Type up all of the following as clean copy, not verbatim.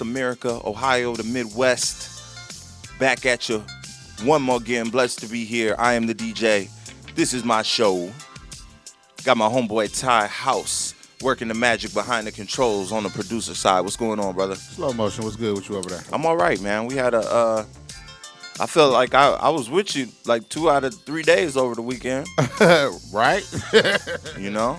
America, Ohio, the Midwest. Back at you one more again. Blessed to be here. I am the DJ. This is my show. Got my homeboy Ty House working the magic behind the controls on the producer side. What's going on, brother? Slow motion, what's good with you over there? I'm all right, man. We had I felt like I was with you like 2 out of 3 days over the weekend. Right? You know?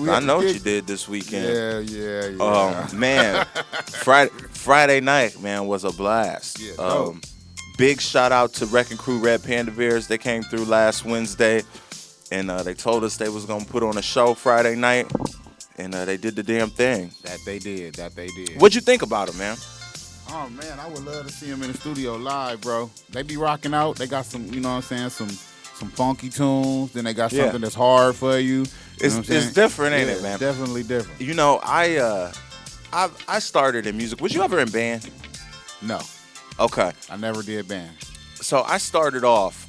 I know what you did this weekend. Yeah. Man, Friday night, man, was a blast. Yeah, dope. Big shout out to Wrecking Crew Red Panda Bears. They came through last Wednesday, and they told us they was gonna put on a show Friday night, and they did the damn thing. That they did. What'd you think about it, man? Oh man, I would love to see them in the studio live, bro. They be rocking out. They got some, you know what I'm saying, some funky tunes. Then they got something that's hard for you. It's different, ain't it, man? Definitely different. You know, I started in music. Was you ever in band? No, Okay. I never did band. So I started off,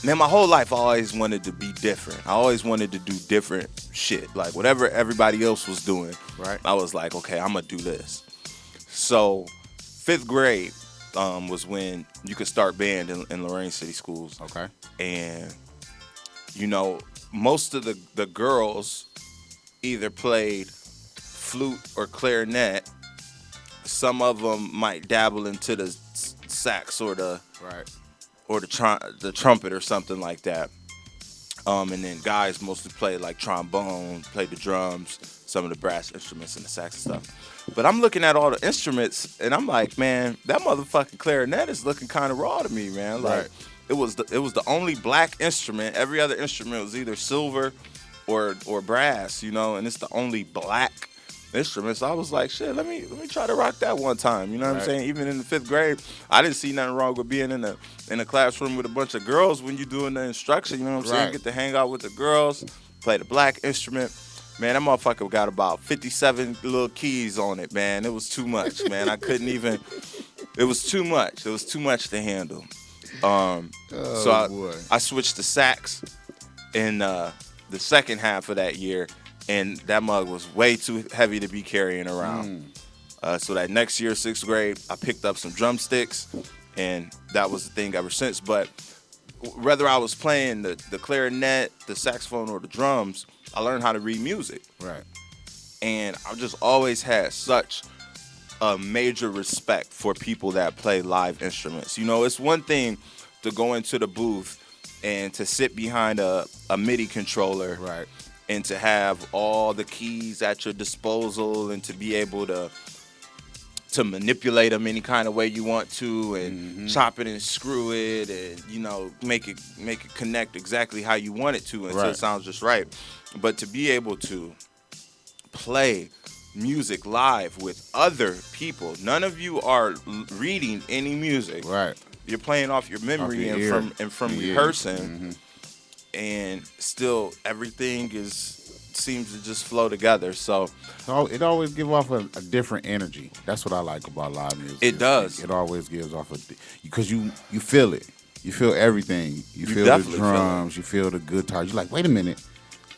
man, my whole life I always wanted to be different. I always wanted to do different shit. Like whatever everybody else was doing, Right. I was like, okay, I'm going to do this. So 5th grade was when you could start band in Lorain City schools. Okay. And, you know, most of the girls either played flute or clarinet. Some of them might dabble into the sax or the trumpet or something like that. And then guys mostly played like trombone, played the drums, some of the brass instruments and the sax and stuff. But I'm looking at all the instruments and I'm like, man, that motherfucking clarinet is looking kind of raw to me, man. Like Right. it was the only black instrument. Every other instrument was either silver or brass, you know, and it's the only black instrument. So I was like, shit, let me try to rock that one time. You know what I'm saying? Even in the 5th grade, I didn't see nothing wrong with being in a classroom with a bunch of girls when you're doing the instruction. You know what I'm saying? Right. Get to hang out with the girls, play the black instrument. Man, that motherfucker got about 57 little keys on it, man. It was too much, man. I couldn't even. It was too much. It was too much to handle. Boy. I switched to sax in the second half of that year, and that mug was way too heavy to be carrying around. So that next year, 6th grade, I picked up some drumsticks, and that was the thing ever since. But whether I was playing the clarinet, the saxophone, or the drums, I learned how to read music. Right. And I've just always had such a major respect for people that play live instruments. You know, it's one thing to go into the booth and to sit behind a MIDI controller, Right. and to have all the keys at your disposal and to be able to manipulate them any kind of way you want to and chop it and screw it and, you know, make it connect exactly how you want it to until it sounds just right. But to be able to play music live with other people, none of you are reading any music. Right. You're playing off your memory Off your and ear. from Yeah. rehearsing, and still everything seems to just flow together. So So it always gives off a different energy. That's what I like about live music. It does. It always gives off because you feel it. You feel everything. You feel the definitely feel it. drums. You feel the guitar. You're like, wait a minute.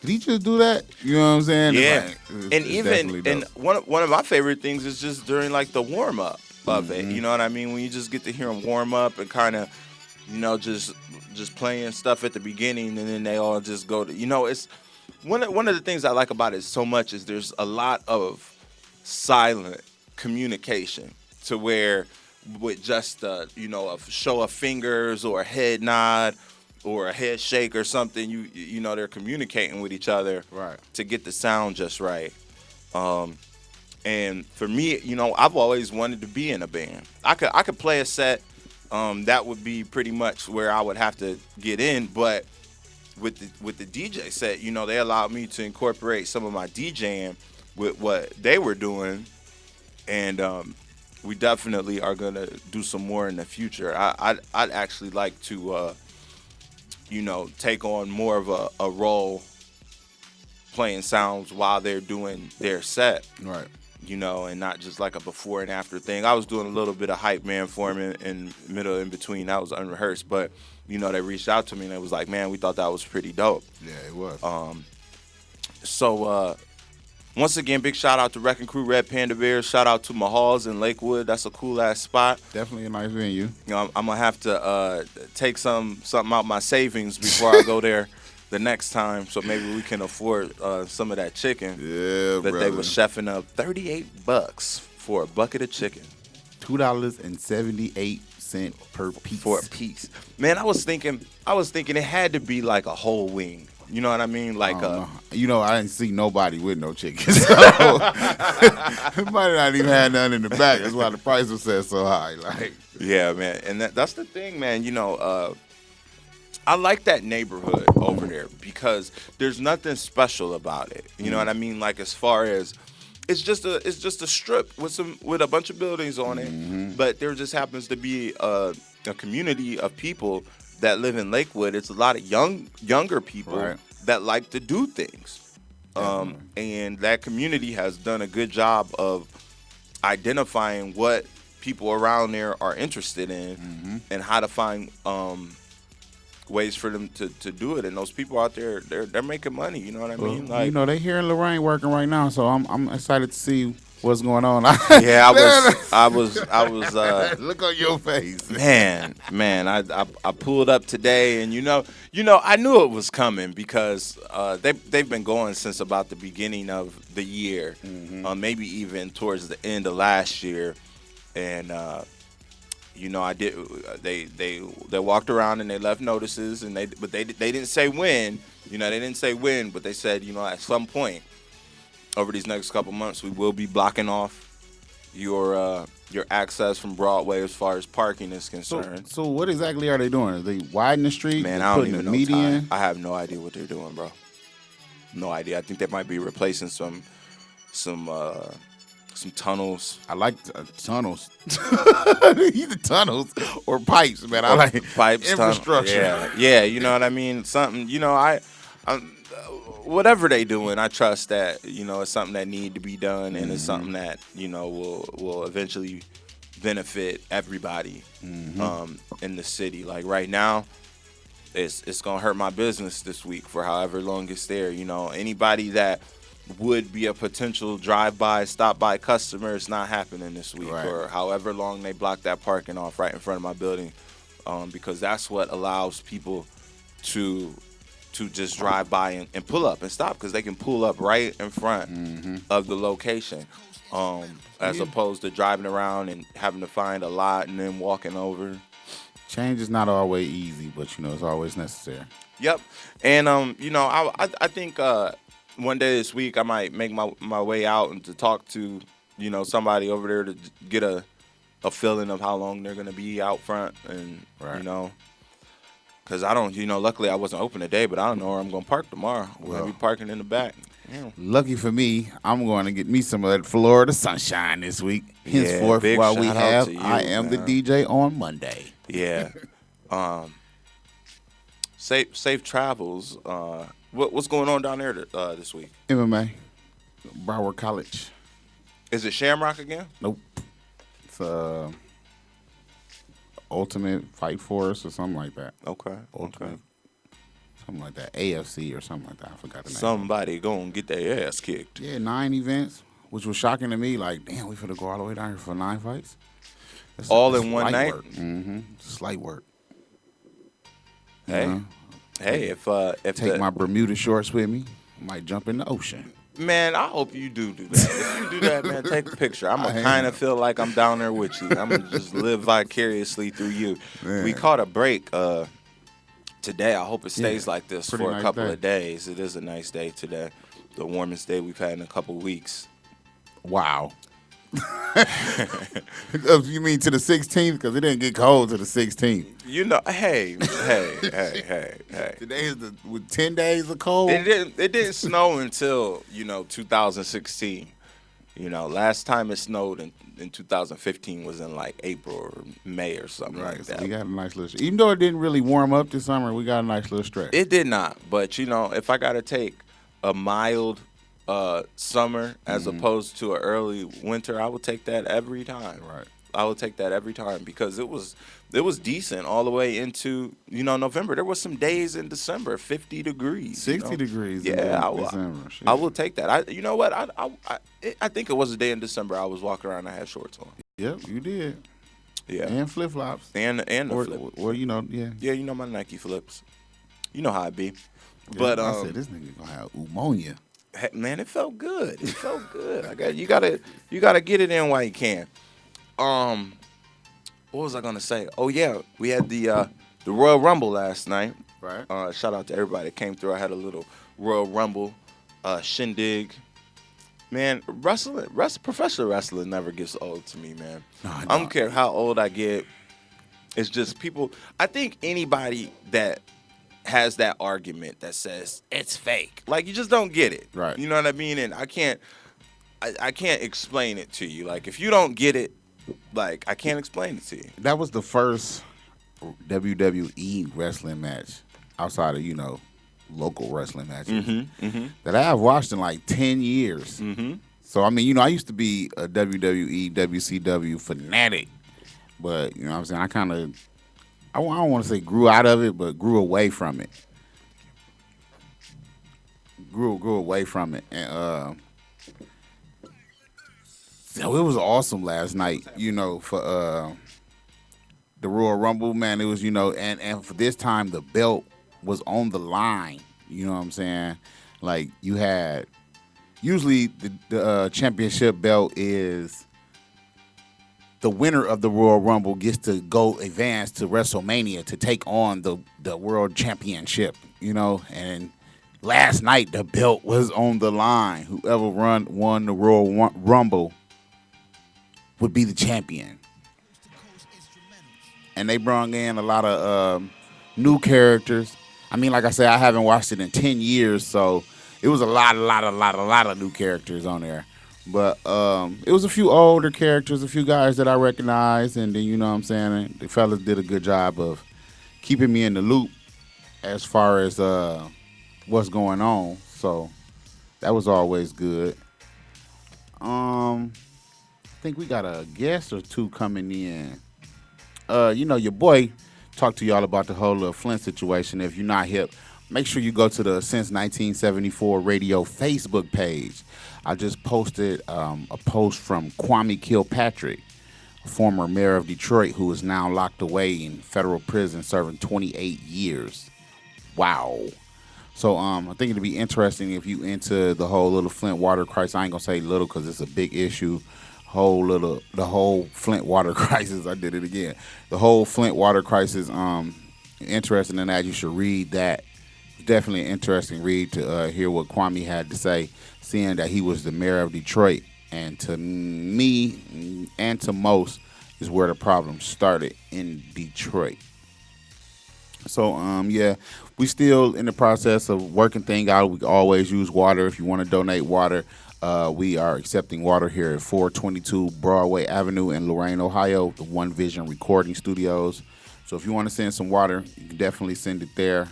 Did he just do that? You know what I'm saying? yeah, It's and definitely even and dope. one of my favorite things is just during like the warm up of it. You know what I mean? When you just get to hear them warm up and kind of, you know, just playing stuff at the beginning, and then they all just go to, you know, it's one of the things I like about it so much is there's a lot of silent communication to where with just you know, a show of fingers or a head nod or a head shake or something, you know, they're communicating with each other Right. to get the sound just right. And for me, you know, I've always wanted to be in a band. I could play a set. That would be pretty much where I would have to get in. But with the DJ set, you know, they allowed me to incorporate some of my DJing with what they were doing, and we definitely are gonna do some more in the future. I'd actually like to, you know, take on more of a role playing sounds while they're doing their set. Right. You know, and not just like a before and after thing. I was doing a little bit of hype man for him in middle in between. That was unrehearsed, but you know, they reached out to me and it was like, man, we thought that was pretty dope. Yeah, it was. So Once again, big shout out to Wrecking Crew Red Panda Bears. Shout out to Mahal's in Lakewood. That's a cool ass spot. Definitely a nice venue. You know, I'm gonna have to take something out my savings before I go there the next time, so maybe we can afford some of that chicken Yeah, that they was chefing up. $38 for a bucket of chicken. $2.78 per piece. For a piece. Man, I was thinking it had to be like a whole wing. You know what I mean? Like you know, I didn't see nobody with no chicken. So it might not even had none in the back. That's why the price was set so high. Like, yeah, man. And that's the thing, man. You know, I like that neighborhood over there because there's nothing special about it. You know what I mean? Like as far as it's just a strip with a bunch of buildings on it, but there just happens to be a community of people that live in Lakewood. It's a lot of younger people that like to do things, and that community has done a good job of identifying what people around there are interested in and how to find ways for them to do it. And those people out there, they're making money. You know what I mean? Like, you know, they here in Lorain working right now, so I'm excited to see what's going on. Yeah, I was. Look on your face, man. I pulled up today, and you know, I knew it was coming because they've been going since about the beginning of the year, maybe even towards the end of last year, and you know, I did. They walked around and they left notices, and they didn't say when. You know, they didn't say when, but they said, you know, at some point over these next couple months, we will be blocking off your access from Broadway as far as parking is concerned. So what exactly are they doing? Are they widening the street? Man, I don't even know. I have no idea what they're doing, bro. No idea. I think they might be replacing some tunnels. I like tunnels. Either tunnels or pipes, man. I like pipes, infrastructure. Yeah. You know what I mean. Something. You know, whatever they doing, I trust that, you know, it's something that need to be done, and it's something that, you know, will eventually benefit everybody in the city. Like right now, it's gonna hurt my business this week for however long it's there. You know, anybody that would be a potential drive-by, stop-by customer, it's not happening this week, or however long they block that parking off right in front of my building, because that's what allows people to just drive by and pull up and stop, because they can pull up right in front of the location, as opposed to driving around and having to find a lot and then walking over. Change is not always easy, but you know, it's always necessary. Yep. And you know, I think one day this week I might make my way out and to talk to, you know, somebody over there to get a feeling of how long they're gonna be out front, and you know, because I don't, you know, luckily I wasn't open today, but I don't know where I'm gonna park tomorrow. We're gonna be parking in the back. Yeah. Lucky for me, I'm going to get me some of that Florida sunshine this week. Henceforth, while we have, I am the DJ on Monday. Yeah. Safe travels. What's going on down there this week? MMA, Broward College. Is it Shamrock again? Nope. It's Ultimate Fight Force or something like that. Okay. Ultimate, something like that. AFC or something like that. I forgot the name. Somebody gonna get their ass kicked. Yeah, 9 events, which was shocking to me. Like, damn, we finna go all the way down here for 9 fights. That's all in one night. Slight work. Hey. You know? Hey, if take my Bermuda shorts with me, might jump in the ocean. Man, I hope you do that. If you do that, man, take a picture. I'm going to kind of feel like I'm down there with you. I'm going to just live vicariously through you. Man. We caught a break today. I hope it stays like this for a couple of days. It is a nice day today. The warmest day we've had in a couple of weeks. Wow. You mean to the 16th? Because it didn't get cold to the 16th. You know, hey. Today is with 10 days of cold. It didn't snow until, you know, 2016. You know, last time it snowed in 2015 was in like April or May or something like that. We got a nice little, even though it didn't really warm up this summer, we got a nice little stretch. It did not, but you know, if I got to take a mild summer as opposed to an early winter, I would take that every time. Right. I will take that every time because it was decent all the way into November. There was some days in December 50 degrees. 60 degrees in Yeah, December. I Shit. will take that. You know what? I think it was a day in December I was walking around. I had shorts on. Yep, you did. Yeah, And flip flops. and the Or, flip. or yeah. Yeah, my Nike flips. You know how it be. Yeah, But I said this nigga gonna have pneumonia. heck, man, it felt good. It felt good. You gotta get it in while you can. Um, what was I gonna say? Oh yeah, we had the Royal Rumble last night. Right. Shout out to everybody that came through. I had a little Royal Rumble shindig. Man, professional wrestling never gets old to me, man. No, I no. don't care how old I get. It's just people. I think anybody that has that argument that says it's fake, like you just don't get it. Right. You know what I mean? And I can't explain it to you. Like if you don't get it, like I can't explain it to you. That was the first WWE wrestling match outside of, local wrestling matches that I have watched in like 10 years. So, I mean, I used to be a WWE, WCW fanatic, but, you know what I'm saying, I kind of, I don't want to say grew out of it, but grew away from it. Grew away from it. And, so it was awesome last night, for the Royal Rumble, man. It was, and for this time the belt was on the line. You know what I'm saying? Like you had usually the championship belt is the winner of the Royal Rumble gets to go advance to WrestleMania to take on the world championship. And last night the belt was on the line. Whoever won the Royal Rumble would be the champion. And they brought in a lot of new characters. I mean, like I said, I haven't watched it in 10 years, so it was a lot of new characters on there. But it was a few older characters, a few guys that I recognized, and then, you know what I'm saying, the fellas did a good job of keeping me in the loop as far as what's going on. So that was always good. I think we got a guest or two coming in. Your boy talked to y'all about the whole Flint situation. If you're not hip, make sure you go to the Since 1974 Radio Facebook page. I just posted a post from Kwame Kilpatrick, former mayor of Detroit, who is now locked away in federal prison serving 28 years. Wow. So I think it'd be interesting if you into the whole little Flint water crisis. I ain't gonna say little because it's a big issue. The whole Flint water crisis. I did it again. The whole Flint water crisis. Interesting in that. You should read that. Definitely an interesting read to hear what Kwame had to say, seeing that he was the mayor of Detroit, and to me and to most is where the problem started, in Detroit. So yeah, we still in the process of working things out. We can always use water. If you want to donate water, we are accepting water here at 422 Broadway Avenue in Lorain, Ohio, the One Vision Recording Studios. So if you want to send some water, you can definitely send it there.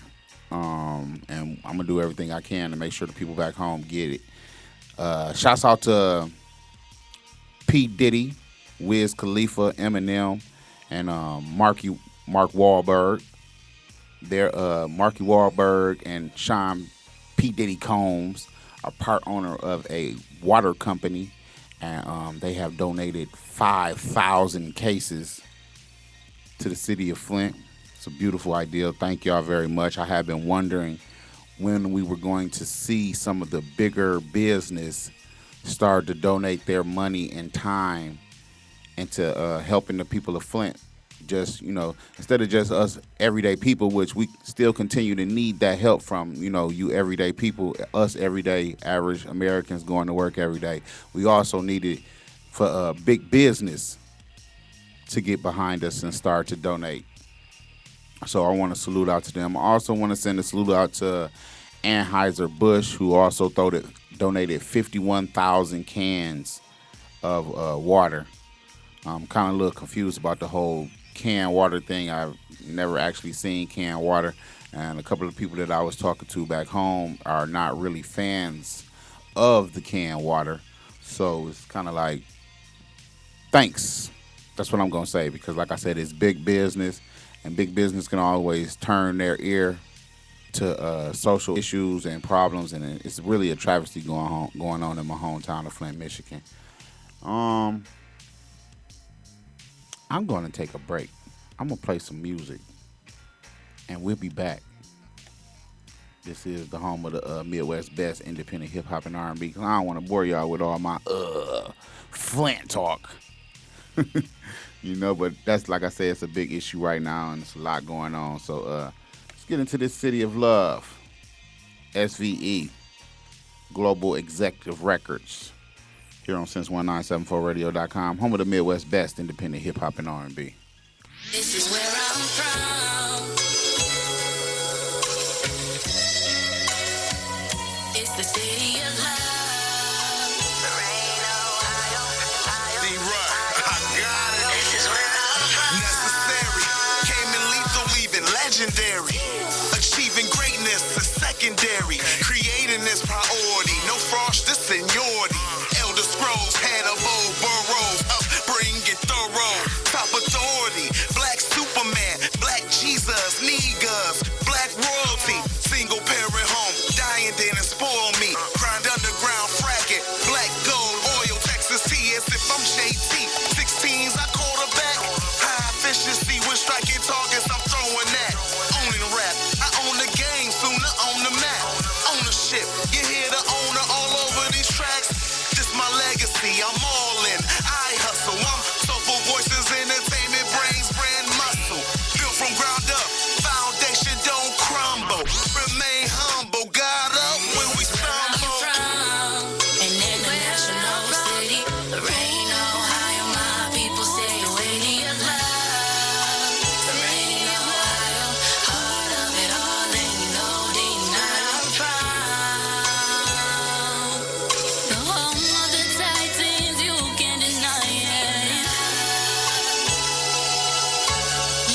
And I'm going to do everything I can to make sure the people back home get it. Shouts out to P. Diddy, Wiz Khalifa, Eminem, and Mark Wahlberg. They're Marky Wahlberg and Sean P. Diddy Combs are part owner of a water company, and they have donated 5,000 cases to the city of Flint. It's a beautiful idea. Thank y'all very much. I have been wondering when we were going to see some of the bigger business start to donate their money and time into helping the people of Flint. Just, instead of just us everyday people, which we still continue to need that help from, you everyday people, us everyday average Americans going to work every day. We also need it for big business to get behind us and start to donate. So I want to salute out to them. I also want to send a salute out to Anheuser-Busch, who also donated 51,000 cans of water. I'm kind of a little confused about the whole canned water thing. I've never actually seen canned water, and a couple of people that I was talking to back home are not really fans of the canned water. So it's kind of like, thanks, That's what I'm gonna say because, like I said, it's big business, and big business can always turn their ear to social issues and problems, and it's really a travesty going on in my hometown of Flint, Michigan. Um, I'm gonna take a break. I'm gonna play some music, and we'll be back. This is the home of the Midwest best independent hip hop and R&B. Cause I don't want to bore y'all with all my Flint talk. But that's like I said, it's a big issue right now, and it's a lot going on. So let's get into this city of love. SVE, Global Executive Records, here on Since1974Radio.com, home of the Midwest best independent hip hop and R&B. This is where I'm from. It's the city of love. Lorain, Ohio, Ohio. D-Run, I got it. This is where I'm from. Necessary, came in lethal, leaving legendary. Achieving greatness is secondary. Creating this priority. No frost, this seniority. Elder Scrolls had of old burrows. Upbringing thorough. Top authority. Black Superman. Black Jesus. Niggas. Black royalty. Single parent home. Dying didn't spoil me. Grind underground fracking. Black gold. Oil. Texas tea as if I'm JT. 16s, I quarterback. High efficiency with striking targets. I'm throwing that. Owning rap. I own the game. Sooner on the map. Ownership. You hear the owner all over these tracks. This my legacy. I'm all in. I hustle. I'm soulful voices, entertainment, brains, brand muscle. Built from ground up. Foundation don't crumble. Remain humble. God up when we stumble. From an international city, Lorain, Ohio. My people say waiting of love. Lorain, Ohio, heart of it all, and you know deny I'm proud. The home of the Titans, you can't deny it.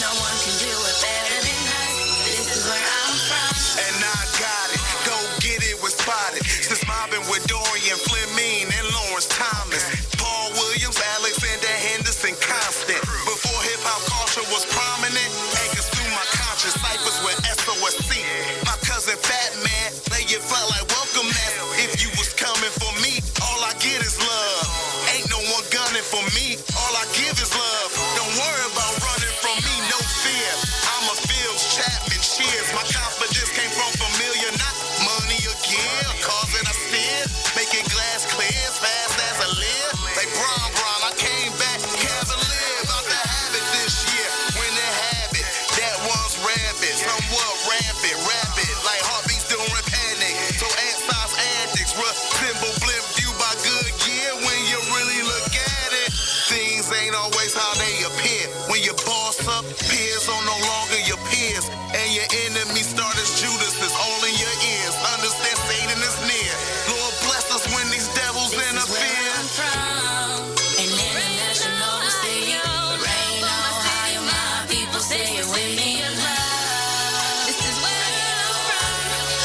No one can do it better than us. This is where I'm from. And I got it. Go get it with Spotted. Since mobbing with Dorian, Fleming, and Lawrence Thomas. Paul Williams, Alexander Henderson, Constant. Before hip hop culture was prominent, anchors through my conscience. Ciphers with SOSC. My cousin Fat Man, lay it flat like welcome mat. If you was coming for me, all I get is love. Ain't no one gunning for me, all I give is love. Don't worry about running from me, no fear. I'm a Fields Chapman, cheers. My confidence came from familiar, not money or gear. Cars that I steer, making glass clear as fast as I live. Like Bron, I came back cavalier. About to have it this year. When they have it, that one's rampant. Somewhat rampant, rapid, like heartbeats during panic. So size antics, resemble blimp view by good year. When you really look at it, things ain't always how they appear. When you boss up, peers are no longer your peers. And your enemies start as Judas is all in your ears. Understand Satan is near. Lord bless us when these devils This is where interfere. I'm from, an international city. Lorain, Ohio, my people say it with me of love. This is where I'm from,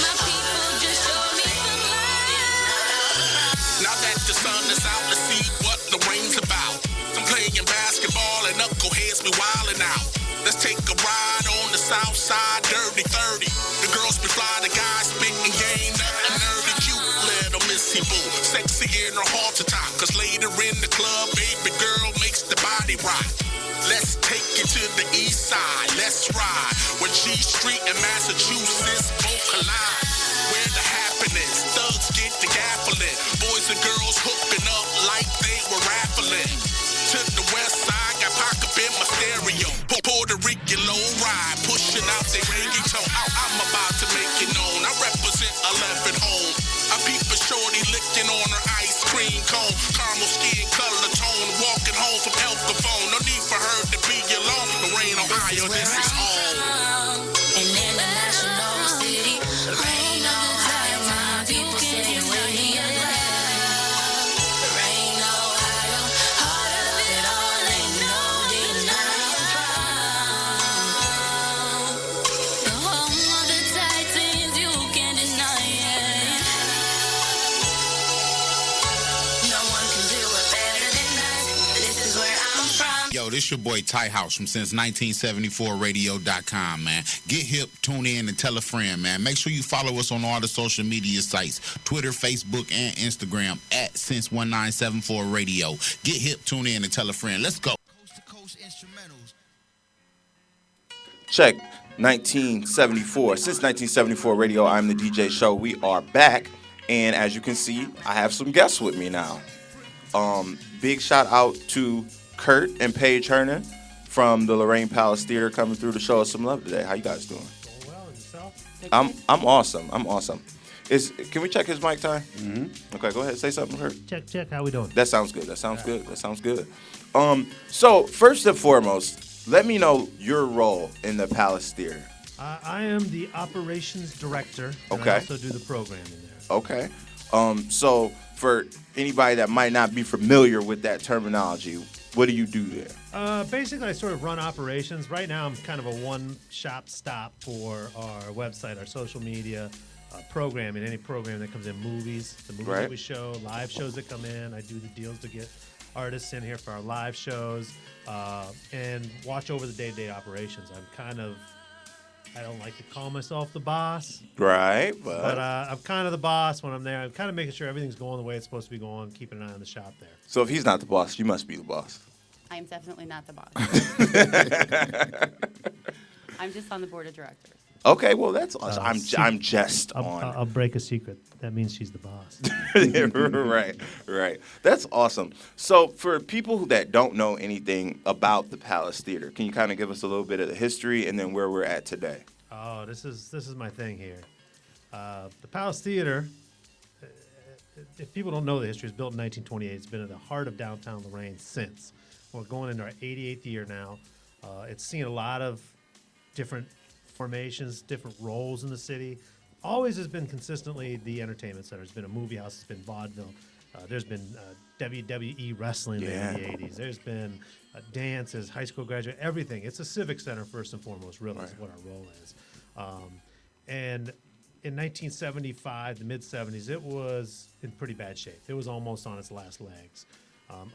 my people just show me some love. Now that the sun is out, let's see what the rain's about. I'm playing basketball and knuckleheads be wildin' out. Let's take a ride on the south side, dirty 30. The girls be fly, the guys spitting game, nothing nerdy, cute little Missy Boo. Sexy in her halter top, cause later in the club, baby girl makes the body rock. Let's take it to the east side, let's ride. When G Street and Massachusetts both collide. Where the happiness, thugs get the gaffling. Boys and girls hooking up like they were raffling. To the west side, got pocket in my stereo. Puerto Rican low ride, pushing out their reggaeton. I'm about to make it known. I represent 11 home. I peep a shorty licking on her ice cream cone. Caramel skin, color tone. Walking home from El Capone. No need for her to be alone. Lorain, Ohio, this is home. An international city. Lorain, Ohio, my people say it with me of love. Lorain, Ohio, heart of it all, ain't no denying proud. The home of the Titans, you can't deny it. No one can do it better than us. This is where I'm from. Yo, yo, this your boy Ty House from since1974radio.com, man. Get hip, tune in, and tell a friend, man. Make sure you follow us on all the social media sites, Twitter, Facebook, and Instagram at Since1974Radio. Get hip, tune in, and tell a friend. Let's go. Coast to coast instrumentals. Check 1974. Since 1974 radio, I'm the DJ Show. We are back, and as you can see, I have some guests with me now. Big shout out to Kurt and Paige Hernon from the Lorain Palace Theater coming through to show us some love today. How you guys doing? Going well, and yourself? I'm awesome. I'm awesome. Can we check his mic time? Mm-hmm. Okay, go ahead. Say something, Kurt. Check. How we doing? That sounds good. That sounds good. So first and foremost, let me know your role in the Palace Theater. I am the operations director. And Okay. I also do the programming there. Okay. So for anybody that might not be familiar with that terminology, what do you do there? Basically, I sort of run operations. Right now, I'm kind of a one-shop stop for our website, our social media, programming, any program that comes in, movies, the movies Right. that we show, live shows that come in. I do the deals to get artists in here for our live shows, and watch over the day-to-day operations. I don't like to call myself the boss, Right. but I'm kind of the boss when I'm there. I'm kind of making sure everything's going the way it's supposed to be going, keeping an eye on the shop there. So if he's not the boss, you must be the boss. I am definitely not the boss. I'm just on the board of directors. Okay, well that's awesome. I'm just on. I'll break a secret. That means she's the boss. Right. That's awesome. So for people that don't know anything about the Palace Theater, can you kind of give us a little bit of the history and then where we're at today? Oh, this is my thing here. The Palace Theater, if people don't know the history, it's built in 1928. It's been at the heart of downtown Lorain since. We're going into our 88th year now. It's seen a lot of different formations, different roles in the city. Always has been consistently the entertainment center. It's been a movie house. It's been vaudeville. There's been WWE wrestling there in the 80s. There's been dances, high school graduate, everything. It's a civic center first and foremost, really, is what our role is. And in 1975, the mid-70s, it was in pretty bad shape. It was almost on its last legs.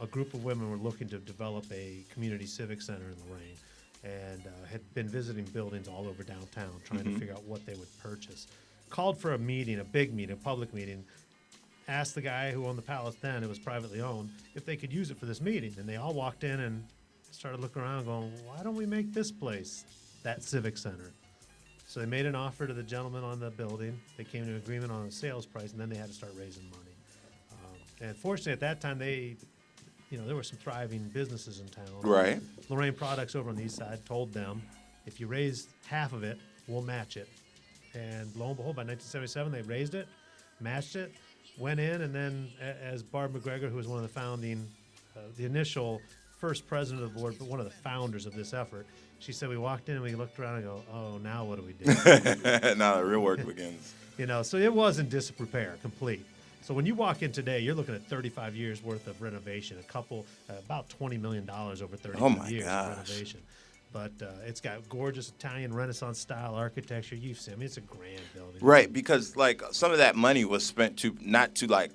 A group of women were looking to develop a community civic center in Lorain and had been visiting buildings all over downtown trying to figure out what they would purchase. Called for a meeting, a big meeting, a public meeting, asked the guy who owned the palace then, it was privately owned, if they could use it for this meeting. And they all walked in and started looking around going, why don't we make this place that civic center? So they made an offer to the gentleman on the building. They came to an agreement on a sales price, and then they had to start raising money. And fortunately, at that time, there were some thriving businesses in town. Right. Lorain Products over on the east side told them, if you raise half of it, we'll match it. And lo and behold, by 1977, they raised it, matched it, went in, and then as Barb McGregor, who was one of the founding, the initial first president of the board, but one of the founders of this effort, she said, we walked in and we looked around and go, oh, now what do we do? Now the real work begins. So it was in disrepair, complete. So when you walk in today, you're looking at 35 years worth of renovation, about $20 million over 35 years of renovation. But it's got gorgeous Italian Renaissance style architecture. You've seen, it's a grand building. Right, because some of that money was spent not to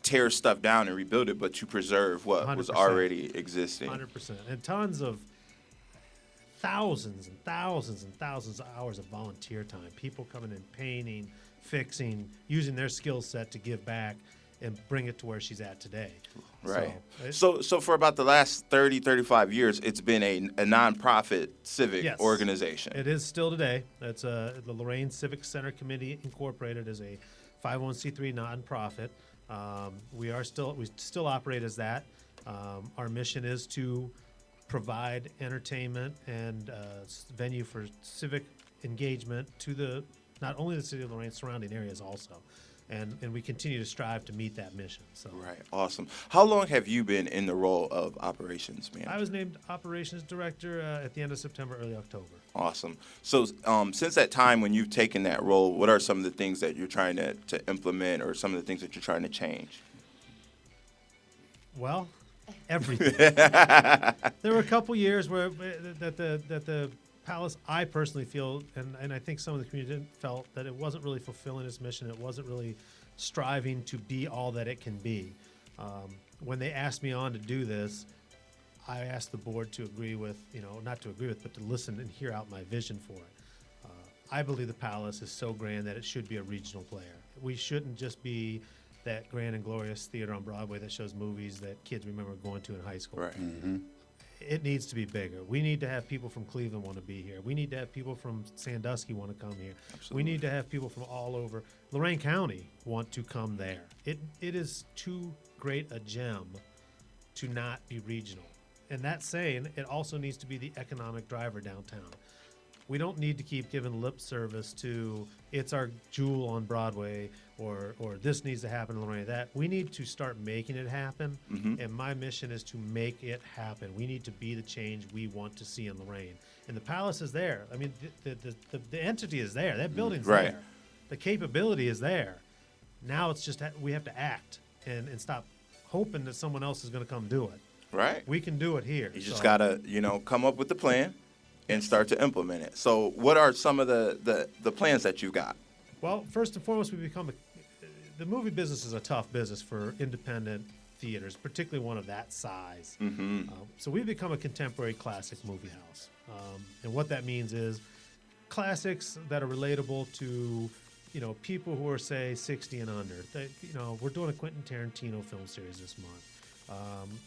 tear stuff down and rebuild it, but to preserve what 100%. was already existing. 100%. And tons of thousands and thousands and thousands of hours of volunteer time. People coming in, painting, fixing, using their skill set to give back and bring it to where she's at today. Right. So for about the last 30, 35 years, it's been a nonprofit civic organization. It is still today. That's the Lorain Civic Center Committee Incorporated is a 501c3 nonprofit. We still operate as that. Our mission is to provide entertainment and venue for civic engagement to not only the city of Lorain, surrounding areas also. And we continue to strive to meet that mission. So. Right, awesome. How long have you been in the role of operations manager? I was named operations director at the end of September, early October. Awesome. So since that time when you've taken that role, what are some of the things that you're trying to implement or some of the things that you're trying to change? Well, everything. There were a couple years where that the Palace, I personally feel, and I think some of the community felt that it wasn't really fulfilling its mission. It wasn't really striving to be all that it can be. When they asked me on to do this, I asked the board to agree with, not to agree with, but to listen and hear out my vision for it. I believe the Palace is so grand that it should be a regional player. We shouldn't just be that grand and glorious theater on Broadway that shows movies that kids remember going to in high school. Right. It needs to be bigger. We need to have people from Cleveland want to be here. We need to have people from Sandusky want to come here. We need to have people from all over Lorain County want to come there. It is too great a gem to not be regional. And that saying, it also needs to be the economic driver downtown. We don't need to keep giving lip service to it's our jewel on Broadway or this needs to happen in Lorain. That we need to start making it happen. And my mission is to make it happen. We need to be the change we want to see in Lorain. And the Palace is there. I mean, the entity is there. That building's Right. there. The capability is there. Now it's just we have to act and stop hoping that someone else is going to come do it. Right. We can do it here. You just So- gotta, come up with the plan and start to implement it. So, what are some of the plans that you got? Well, first and foremost, the movie business is a tough business for independent theaters, particularly one of that size. So we've become a contemporary classic movie house. And what that means is classics that are relatable to, people who are, say, 60 and under. We're doing a Quentin Tarantino film series this month.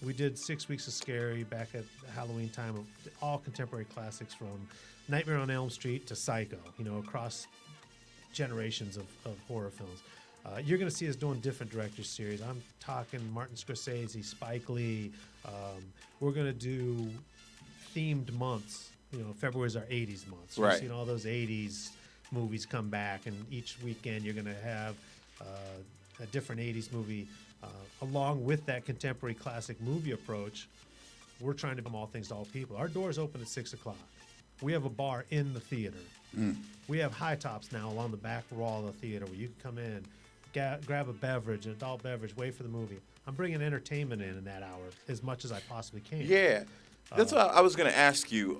We did 6 Weeks of Scary back at Halloween time, all contemporary classics from Nightmare on Elm Street to Psycho, across generations of horror films. You're going to see us doing different directors series. I'm talking Martin Scorsese, Spike Lee. We're going to do themed months. February's our 80s month. So Right. you're seeing all those 80s movies come back, and each weekend you're going to have a different 80s movie. Along with that contemporary classic movie approach, we're trying to become all things to all people. Our doors open at 6 o'clock. We have a bar in the theater. We have high tops now along the back wall of the theater where you can come in, grab a beverage, an adult beverage, wait for the movie. I'm bringing entertainment in that hour as much as I possibly can. Yeah. That's what I was going to ask you.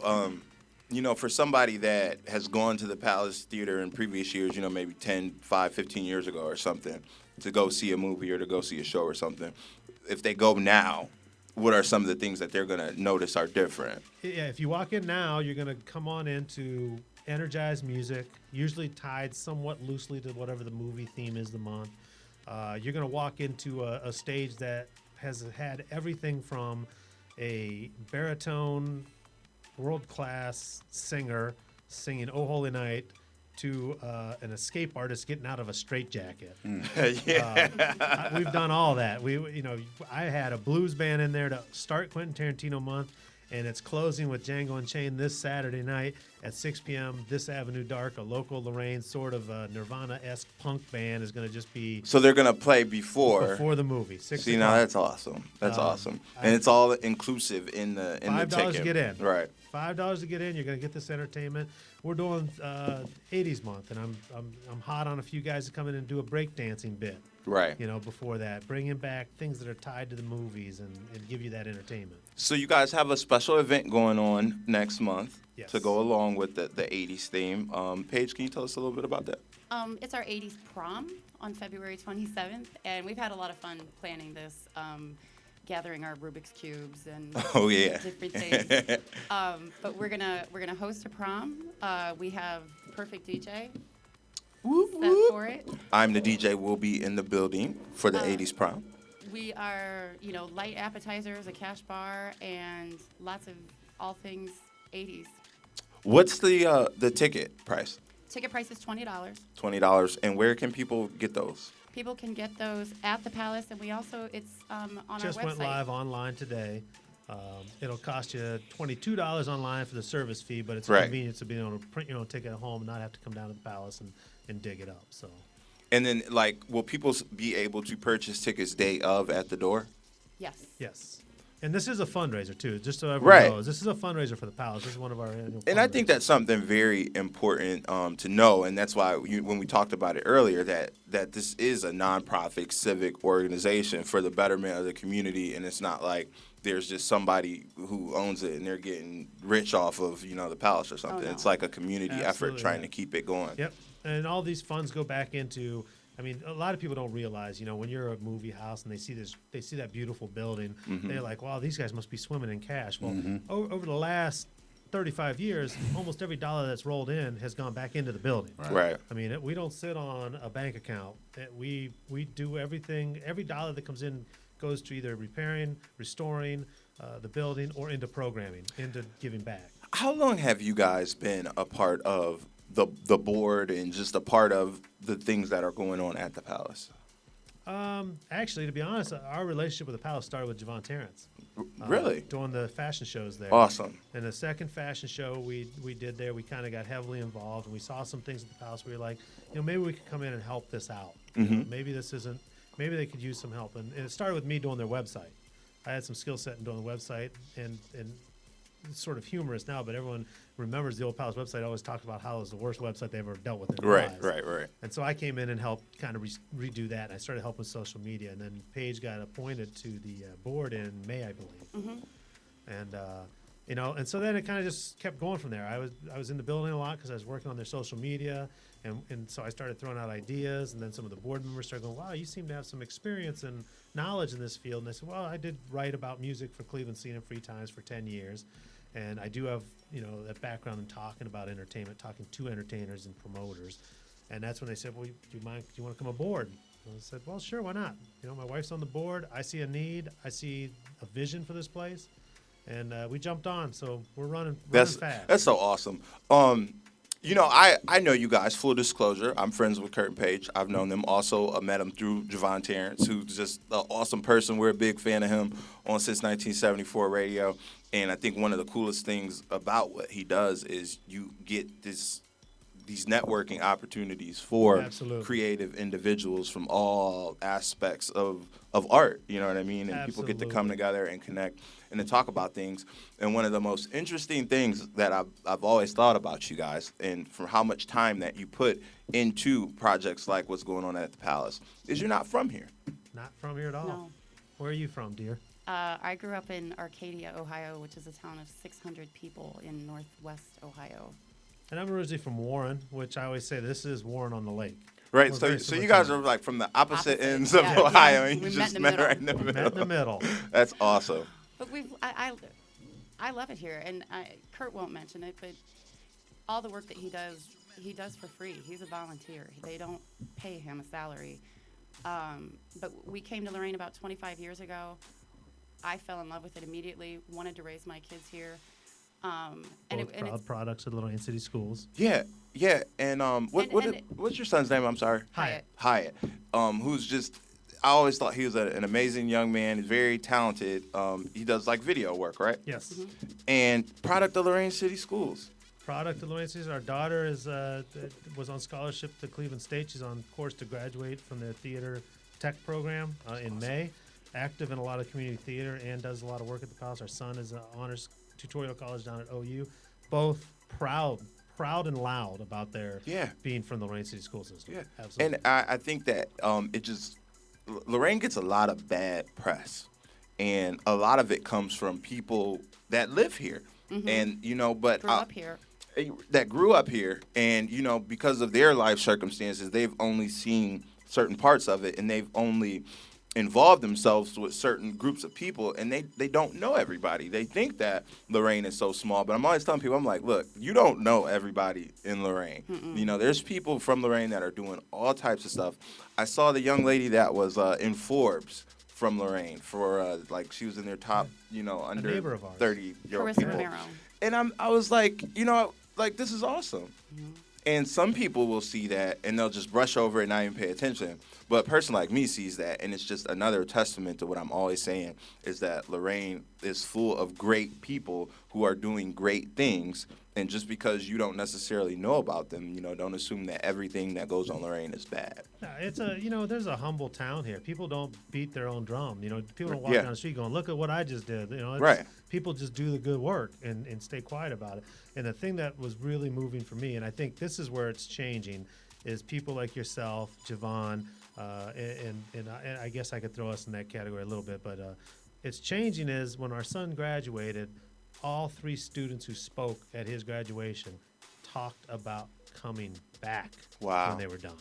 For somebody that has gone to the Palace Theater in previous years, maybe 10, 5, 15 years ago or something, to go see a movie or to go see a show or something, if they go now, what are some of the things that they're going to notice are different? Yeah, if you walk in now, you're going to come on into energized music, usually tied somewhat loosely to whatever the movie theme is the month. You're going to walk into a stage that has had everything from a baritone, world-class singer singing "Oh Holy Night" to an escape artist getting out of a straitjacket. We've done all that. I had a blues band in there to start Quentin Tarantino month, and it's closing with Django Unchained this Saturday night at 6 p.m. This Avenue Dark, a local Lorain sort of Nirvana-esque punk band is going to just be So they're going to play before the movie. 6 See, o'clock. now that's awesome. That's awesome. And it's all inclusive in the $5 ticket. to get in. Right. $5 to get in. You're going to get this entertainment. We're doing 80s month, and I'm hot on a few guys to come in and do a breakdancing bit. Right. Before that, bringing back things that are tied to the movies and give you that entertainment. So you guys have a special event going on next month Yes. to go along with the 80s theme. Paige, can you tell us a little bit about that? It's our 80s prom on February 27th, and we've had a lot of fun planning this, gathering our Rubik's Cubes and Oh, yeah. different things. But we're gonna host a prom. We have the perfect DJ set for it. I'm the DJ. Will be in the building for the 80s prom. We are, light appetizers, a cash bar, and lots of all things 80s. What's the ticket price? Ticket price is $20. $20. And where can people get those? People can get those at the Palace, and we also, it's on Just our website. went live online today. It'll cost you $22 online for the service fee, but it's a Right. convenience to be able to print your own ticket at home and not have to come down to the Palace and dig it up. So And then, will people be able to purchase tickets day of at the door? Yes. yes. And this is a fundraiser too, just so everyone Right. knows. This is a fundraiser for the Palace. This is one of our annual And I think fundraisers. that's something very important to know, and that's why when we talked about it earlier, that this is a nonprofit civic organization for the betterment of the community, and it's not like there's just somebody who owns it and they're getting rich off of the Palace or something. no. It's like a community effort Absolutely, trying yeah. to keep it going. Yep. And all these funds go back into I mean, a lot of people don't realize, when you're a movie house and they see that beautiful building, they're like, wow, these guys must be swimming in cash. Well, over the last 35 years, almost every dollar that's rolled in has gone back into the building. Right. I mean, we don't sit on a bank account. We do everything. Every dollar that comes in goes to either repairing, restoring the building, or into programming, into giving back. How long have you guys been a part of the board and just a part of the things that are going on at the Palace? Actually, to be honest, our relationship with the Palace started with Javon Terrence. Really? Doing the fashion shows there. Awesome. And the second fashion show we did there, we kind of got heavily involved, and we saw some things at the Palace. We were like, maybe we could come in and help this out. Maybe maybe they could use some help. And it started with me doing their website. I had some skill set in doing the website, and it's sort of humorous now, but everyone remembers the old Palace website. Always talked about how it was the worst website they ever dealt with in their lives. Right. And so I came in and helped kind of redo that. And I started helping with social media, and then Paige got appointed to the board in May, I believe. And and so then it kind of just kept going from there. I was in the building a lot because I was working on their social media, and so I started throwing out ideas, and then some of the board members started going, wow, you seem to have some experience and knowledge in this field. And I said, well, I did write about music for Cleveland Scene and Free Times for 10 years. And I do have, that background in talking about entertainment, talking to entertainers and promoters. And that's when they said, well, do you want to come aboard? And I said, well, sure, why not? My wife's on the board. I see a need. I see a vision for this place. And we jumped on. So we're running fast. That's so awesome. I know you guys, full disclosure. I'm friends with Kurt and Page. I've known them. Also met him through Javon Terrence, who's just an awesome person. We're a big fan of him on Since 1974 Radio. And I think one of the coolest things about what he does is you get these networking opportunities for Absolutely. creative individuals from all aspects of art. You know what I mean? And people get to come Absolutely. together and connect and to talk about things. And one of the most interesting things that I've always thought about you guys, and from how much time that you put into projects like what's going on at the Palace, is you're not from here. Not from here at all. No. Where are you from, dear? I grew up in Arcadia, Ohio, which is a town of 600 people in northwest Ohio. And I'm originally from Warren, which I always say this is Warren on the lake. Right, We're so very you similar guys towns. are like from the opposite ends of Yeah. Ohio, Yeah. and you We just met in the right in the middle. Met in the middle. That's awesome. But I love it here, and Kurt won't mention it, but all the work that he does for free. He's a volunteer. They don't pay him a salary. But we came to Lorain about 25 years ago. I fell in love with it immediately, wanted to raise my kids here. Both proud products of Lorain City Schools. Yeah. And what's your son's name? I'm sorry. Hyatt. Who's just, I always thought he was an amazing young man. He's very talented. He does like video work, right? Yes. And product of Lorain City Schools. Product of Lorain City. Our daughter was on scholarship to Cleveland State. She's on course to graduate from their theater tech program in May. Active in a lot of community theater and does a lot of work at the Palace. Our son is an honors tutorial college down at OU. Both proud and loud about their being from the Lorain City school system. Yeah, Absolutely. and I think that Lorain gets a lot of bad press, and a lot of it comes from people that live here, and but Grew up here. that grew up here, and because of their life circumstances, they've only seen certain parts of it, and they've only involve themselves with certain groups of people, and they don't know everybody. They think that Lorain is so small, but I'm always telling people, I'm like, look, you don't know everybody in Lorain. There's people from Lorain that are doing all types of stuff. I saw the young lady that was in Forbes from Lorain for she was in their top, under neighbor of ours. 30-year-old Carissa people. Romero. And I was like, this is awesome. And some people will see that and they'll just brush over it and not even pay attention. But a person like me sees that, and it's just another testament to what I'm always saying, is that Lorain is full of great people who are doing great things. And just because you don't necessarily know about them, don't assume that everything that goes on Lorain is bad. Yeah, it's there's a humble town here. People don't beat their own drum. People don't walk down the street going, look at what I just did. Right. People just do the good work and stay quiet about it. And the thing that was really moving for me, and I think this is where it's changing, is people like yourself, Javon, and I guess I could throw us in that category a little bit, but it's changing is when our son graduated, all 3 students who spoke at his graduation talked about coming back Wow. when they were done.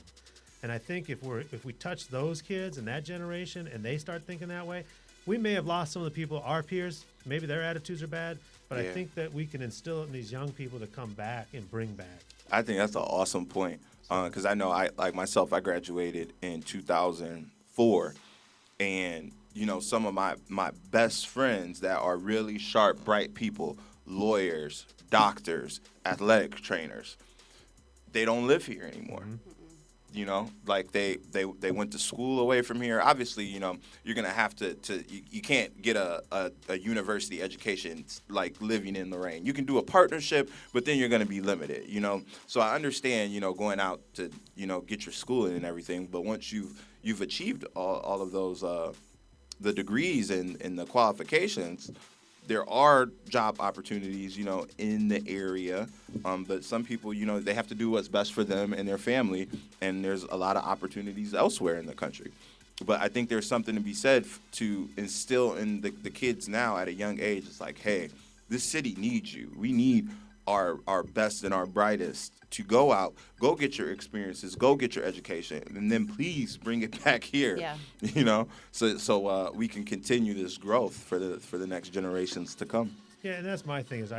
And I think if we touch those kids and that generation and they start thinking that way, we may have lost some of the people, our peers. Maybe their attitudes are bad, but I Yeah. think that we can instill it in these young people to come back and bring back. I think that's an awesome point because I know I like myself. I graduated in 2004, and some of my best friends that are really sharp, bright people, lawyers, doctors, athletic trainers, they don't live here anymore. Like they went to school away from here. Obviously, you're gonna have to you can't get a university education like living in Lorain. You can do a partnership, but then you're gonna be limited. So I understand going out to get your schooling and everything. But once you've achieved all of those the degrees and the qualifications, there are job opportunities, in the area. But some people, they have to do what's best for them and their family. And there's a lot of opportunities elsewhere in the country. But I think there's something to be said to instill in the kids now at a young age. It's like, hey, this city needs you. We need our best and our brightest to go out, go get your experiences, go get your education, and then please bring it back here. Yeah. So we can continue this growth for the next generations to come. Yeah, and that's my thing is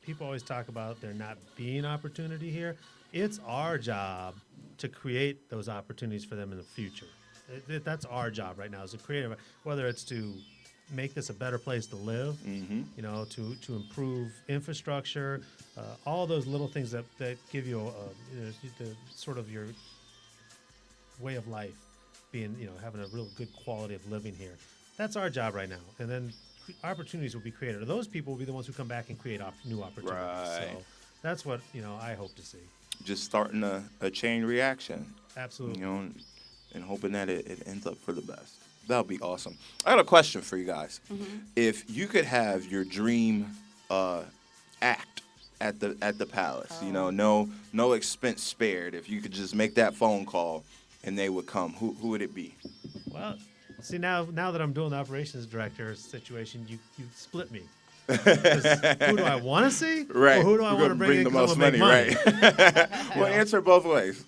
people always talk about there not being opportunity here. It's our job to create those opportunities for them in the future. That's our job right now is to create, whether it's to make this a better place to live, to improve infrastructure, all those little things that give you the sort of your way of life, being having a real good quality of living here. That's our job right now, and then opportunities will be created. Or those people will be the ones who come back and create new opportunities. Right. So that's what I hope to see. Just starting a chain reaction. Absolutely. And hoping that it ends up for the best. That would be awesome. I got a question for you guys. If you could have your dream act at the palace, no expense spared. If you could just make that phone call and they would come, who would it be? Well, see now that I'm doing the operations director situation, you split me. 'Cause who do I want to see? Right. Or who do I want to bring in the come most and make money? money? Right. Well, answer both ways.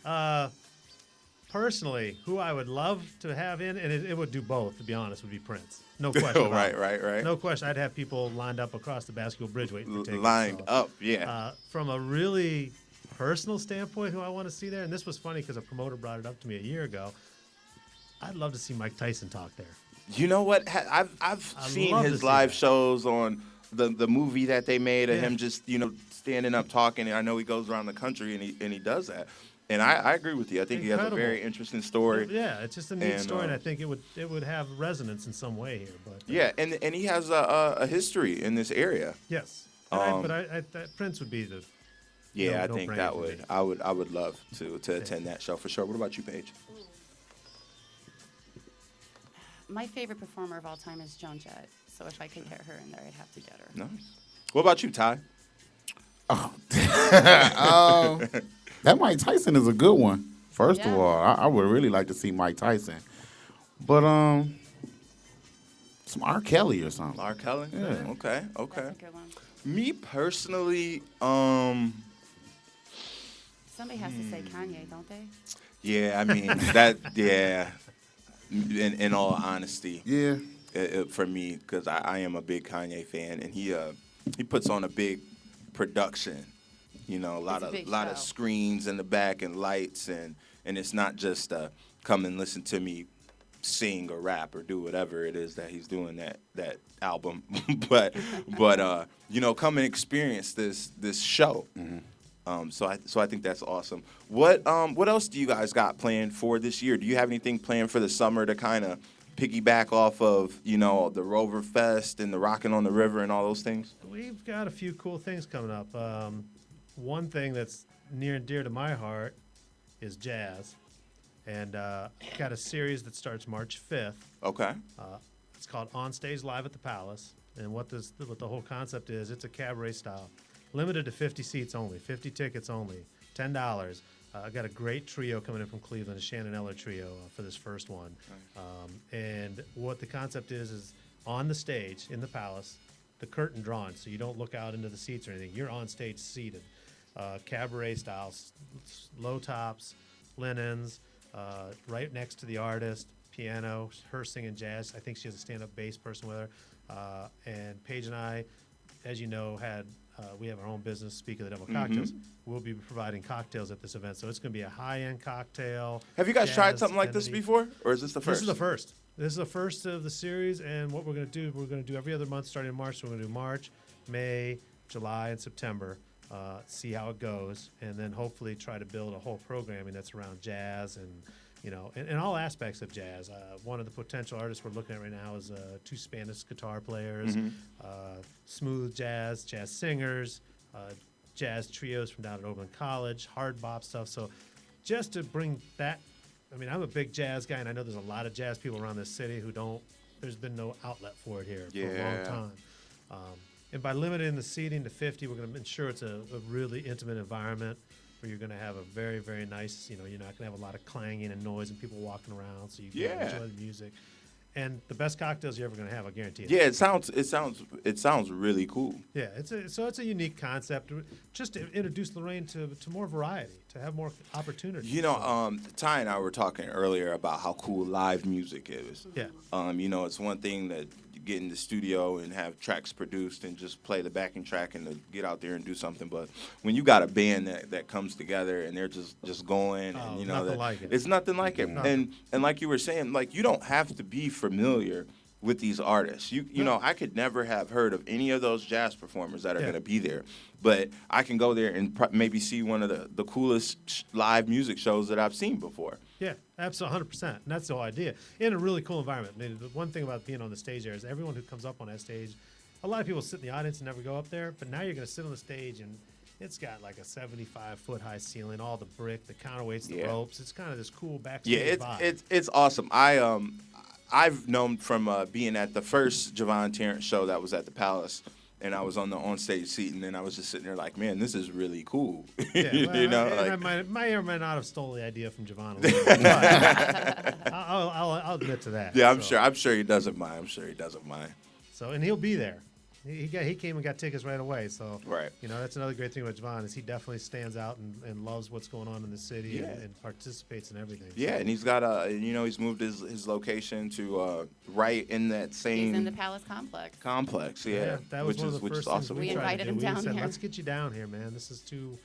Personally, who I would love to have in, and it would do both, to be honest, would be Prince. No question about it. Right. No question. I'd have people lined up across the Baskerville Bridge waiting for tickets. Lined So, up, yeah. From a really personal standpoint, who I want to see there, and this was funny because a promoter brought it up to me a year ago, I'd love to see Mike Tyson talk there. You know what? I've seen love to his see live that. shows on the movie that they made of Yeah. him just standing up talking. And I know he goes around the country and he does that. And I agree with you. I think he has a Incredible. very interesting story. Yeah, it's just a neat And, story, and I think it would have resonance in some way here. But Yeah, and he has a history in this area. yes, and that Prince would be the Yeah, No I think brainer that for would me. I would love to attend that show for sure. What about you, Paige? My favorite performer of all time is Joan Jett. So if I could get her in there, I'd have to get her. Nice. What about you, Ty? That Mike Tyson is a good one. First of Yeah. all, I would really like to see Mike Tyson, but some R. Kelly or something. R. Kelly? Yeah. Okay. That's a good one. Me personally, Somebody has to say Kanye, don't they? yeah, I mean that. Yeah. In all honesty, Yeah, for me, because I am a big Kanye fan, and he puts on a big production. A lot It's a big of show. screens in the back and lights, and it's not just come and listen to me sing or rap or do whatever it is that he's doing that album, but come and experience this show. So I think that's awesome. What else do you guys got planned for this year? Do you have anything planned for the summer to kind of piggyback off of the Rover Fest and the Rockin' on the River and all those things? We've got a few cool things coming up. One thing that's near and dear to my heart is jazz, and got a series that starts March 5th. Okay. It's called On Stage Live at the Palace, and what the whole concept is, it's a cabaret style, limited to 50 seats only, 50 tickets only, $10. I got a great trio coming in from Cleveland, a Shannon Eller trio for this first one. And what the concept is on the stage in the Palace, the curtain drawn, so you don't look out into the seats or anything. You're on stage seated. Cabaret styles, low tops, linens, right next to the artist, piano, her singing jazz. I think she has a stand-up bass person with her. And Paige and I, as you know, we have our own business, Speak of the Devil Cocktails. We'll be providing cocktails at this event. So it's going to be a high-end cocktail. Have you guys tried jazz something like this entity. before, or is this the first? This is the first. This is the first of the series, and what we're going to do every other month starting in March. So we're going to do March, May, July, and September. See how it goes, and then hopefully try to build a whole programming that's around jazz and in all aspects of jazz. One of the potential artists we're looking at right now is 2 Spanish guitar players, smooth jazz singers, jazz trios from down at Oberlin College, hard bop stuff. So just to bring that, I mean, I'm a big jazz guy, and I know there's a lot of jazz people around this city who don't. There's been no outlet for it here for a long time. And by limiting the seating to 50, we're going to ensure it's a really intimate environment where you're going to have a very, very nice, you're not going to have a lot of clanging and noise and people walking around, so you can enjoy the music. And the best cocktails you're ever going to have, I guarantee it. Yeah, it sounds really cool. Yeah, it's a unique concept, just to introduce Lorain to more variety, to have more opportunities. Ty and I were talking earlier about how cool live music is. Yeah. It's one thing that you get in the studio and have tracks produced and just play the backing track and to get out there and do something. But when you got a band that comes together and they're just going, and nothing like it. It's nothing like it. And like you were saying, like, you don't have to be familiar with these artists. You know, I could never have heard of any of those jazz performers that are going to be there, but I can go there and maybe see one of the coolest live music shows that I've seen before. Yeah, absolutely, 100%. And that's the whole idea. In a really cool environment. I mean, the one thing about being on the stage there is everyone who comes up on that stage, a lot of people sit in the audience and never go up there, but now you're going to sit on the stage and it's got like a 75-foot high ceiling, all the brick, the counterweights, the ropes. It's kind of this cool backstage vibe. It's awesome. I've known from being at the first Javon Terrence show that was at the Palace, and I was on the onstage seat, and then I was just sitting there like, man, this is really cool. I might or might not have stole the idea from Javon a little bit, but I'll admit to that. Yeah, I'm sure he doesn't mind. So, and he'll be there. He came and got tickets right away. So, right. That's another great thing about Javon is he definitely stands out and loves what's going on in the city and participates in everything. Yeah, and he's got he's moved his location to right in that same. He's in the Palace complex. Yeah, that was one of the first things awesome. We invited him down said, there. let's get you down here, man. This is too,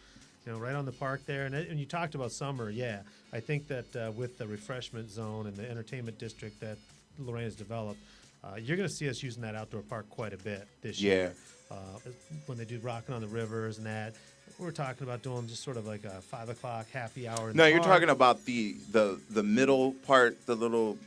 right on the park there. And you talked about summer. Yeah, I think that with the refreshment zone and the entertainment district that Lorain has developed, you're going to see us using that outdoor park quite a bit this year. When they do Rockin' on the Rivers and that. We're talking about doing just sort of like a 5 o'clock happy hour. No, you're talking about the middle part, the little.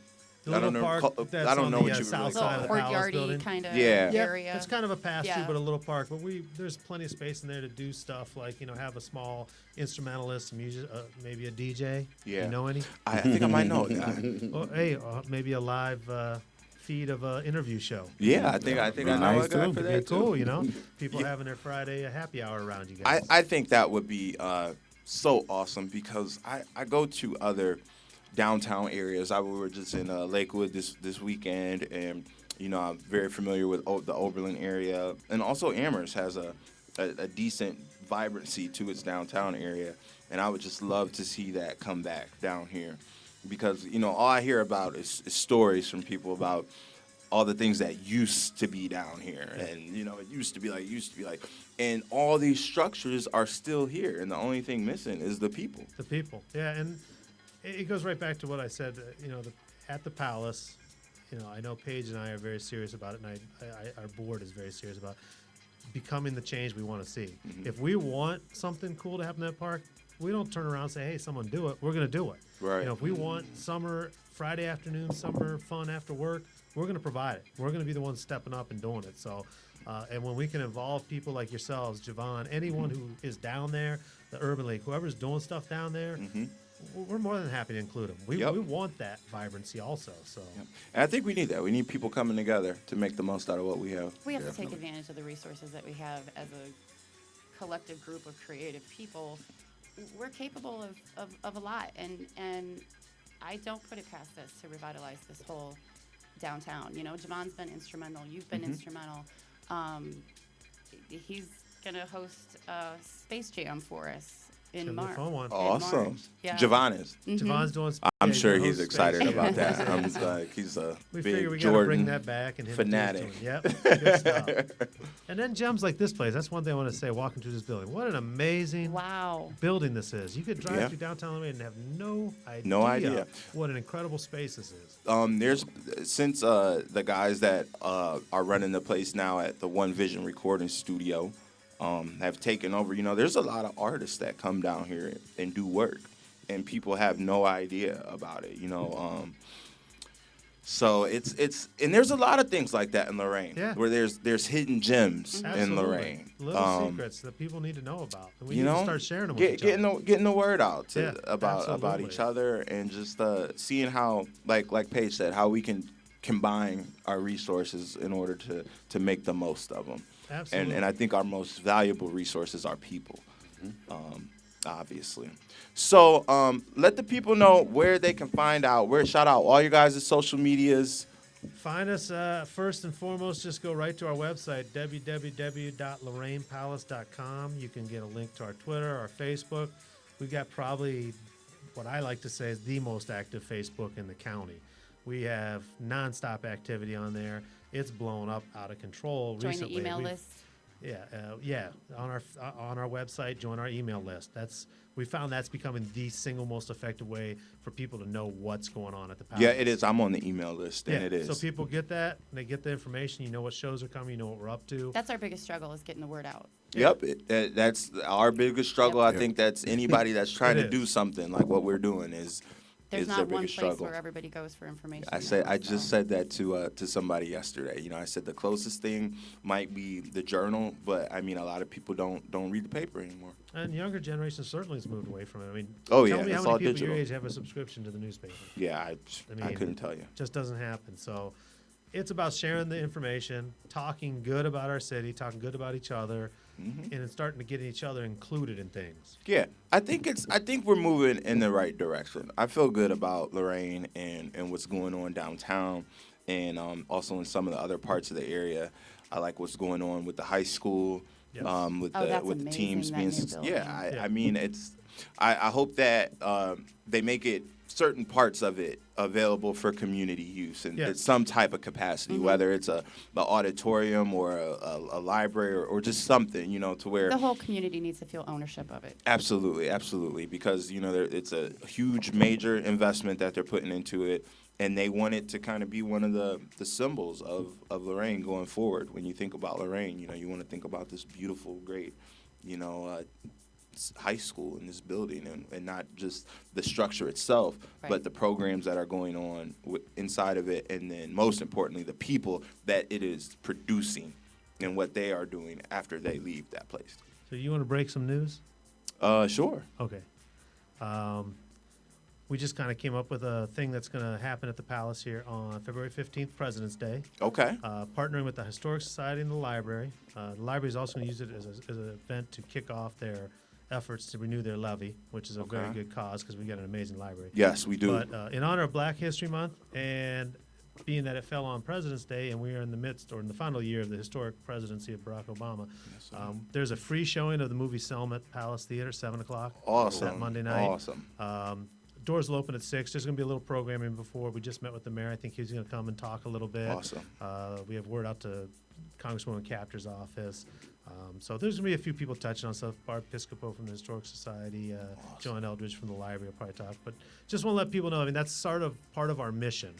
I don't know. I don't know what you south really side of the Palace building. kind of Yeah. area. It's kind of a pass-through, but a little park. But there's plenty of space in there to do stuff like have a small instrumentalist, music, maybe a DJ. Yeah. You know any? I think I might know a guy. Maybe a live feed of an interview show. Yeah, I think I know a guy for that too. Cool, people having their Friday happy hour around you guys. I think that would be so awesome because I go to other downtown areas. We were just in Lakewood this weekend, and I'm very familiar with the Oberlin area, and also Amherst has a decent vibrancy to its downtown area, and I would just love to see that come back down here. Because, all I hear about is stories from people about all the things that used to be down here. And, it used to be like. And all these structures are still here. And the only thing missing is the people. The people. Yeah, and it goes right back to what I said, at the Palace, I know Paige and I are very serious about it, and our board is very serious about becoming the change we want to see. Mm-hmm. If we want something cool to happen in that park, we don't turn around and say, hey, someone do it. We're going to do it. Right. If we want Friday afternoon, summer fun after work, we're going to provide it. We're going to be the ones stepping up and doing it. So, and when we can involve people like yourselves, Javon, anyone who is down there, the Urban League, whoever's doing stuff down there, we're more than happy to include them. We want that vibrancy also. So, and I think we need that. We need people coming together to make the most out of what we have. We have to take advantage of the resources that we have as a collective group of creative people. We're capable of a lot, and I don't put it past us to revitalize this whole downtown. Javon's been instrumental. You've been instrumental. He's going to host Space Jam for us in Gonna be a March. fun one. in Awesome. March. Yeah. Javon is. Javon's doing. I'm yeah, sure gonna he's host excited Space about Jam. that. I'm like, he's a We big figure we got to bring Jordan that back and him fanatic. And Yep, good stuff. And then gems like this place. That's one thing I want to say. Walking through this building, what an amazing Wow. building this is. You could drive Yeah. through downtown Lorain and have no idea, idea. what an incredible space this is. There's since the guys that are running the place now at the One Vision Recording Studio have taken over. There's a lot of artists that come down here and do work, and people have no idea about it. So it's and there's a lot of things like that in Lorain, Yeah. where there's hidden gems in Absolutely. Lorain. Little secrets that people need to know about. And we You need know, to start sharing them with each other. getting the word out Yeah, about absolutely. each other, and just seeing how, like Paige said, how we can combine our resources in order to make the most of them. Absolutely. And I think our most valuable resources are people, obviously. So let the people know where they can find out. Shout out all your guys' social medias. Find us first and foremost. Just go right to our website, www.lorainpalace.com. You can get a link to our Twitter, our Facebook. We've got probably what I like to say is the most active Facebook in the county. We have nonstop activity on there. It's blown up out of control Join recently. the email We've- list. Yeah. On our website, join our email list. We found that's becoming the single most effective way for people to know what's going on at the palace. Yeah, it is. I'm on the email list, and it is. So people get that, they get the information. You know what shows are coming. You know what we're up to. That's our biggest struggle is getting the word out. Yep, that's our biggest struggle. Yep. I think that's anybody that's trying It to do is. something like what we're doing is There's their not one biggest place struggle. where everybody goes for information. I just said that to somebody yesterday. I said the closest thing might be the journal, but I mean a lot of people don't read the paper anymore. And younger generation certainly has moved away from it. I mean, Oh, tell yeah, me how it's many all people digital. your age have a subscription to the newspaper. Yeah, I mean, couldn't tell you. Just doesn't happen. So it's about sharing the information, talking good about our city, talking good about each other, and it's starting to get each other included in things. Yeah, I think we're moving in the right direction. I feel good about Lorain and what's going on downtown, and also in some of the other parts of the area. I like what's going on with the high school, Yes. with that's the teams amazing, being. that new building. Yeah. I mean I hope that they make it certain parts of it available for community use in Yeah. some type of capacity, whether it's the auditorium or a library or just something, to where The whole community needs to feel ownership of it. Absolutely, because it's a huge, major investment that they're putting into it, and they want it to kind of be one of the symbols of Lorain going forward. When you think about Lorain, you want to think about this beautiful, great, high school in this building, and not just the structure itself, Right. but the programs that are going on inside of it, and then most importantly, the people that it is producing and what they are doing after they leave that place. So you want to break some news? Sure. Okay. We just kind of came up with a thing that's going to happen at the Palace here on February 15th, President's Day. Okay. Partnering with the Historic Society and the library. The library is also going to use it as an event to kick off their efforts to renew their levy, which is a very good cause because we got an amazing library. Yes, we do. But in honor of Black History Month, and being that it fell on President's Day, and we are in the midst or in the final year of the historic presidency of Barack Obama, there's a free showing of the movie Selma at Palace Theater, 7 o'clock. Awesome. That Monday night. Awesome. Doors will open at 6. There's going to be a little programming before. We just met with the mayor. I think he's going to come and talk a little bit. Awesome. We have word out to Congresswoman Capter's office. So there's going to be a few people touching on stuff. Barb Piscopo from the Historic Society, Joan Eldridge from the library will probably talk. But just want to let people know, I mean, that's sort of part of our mission,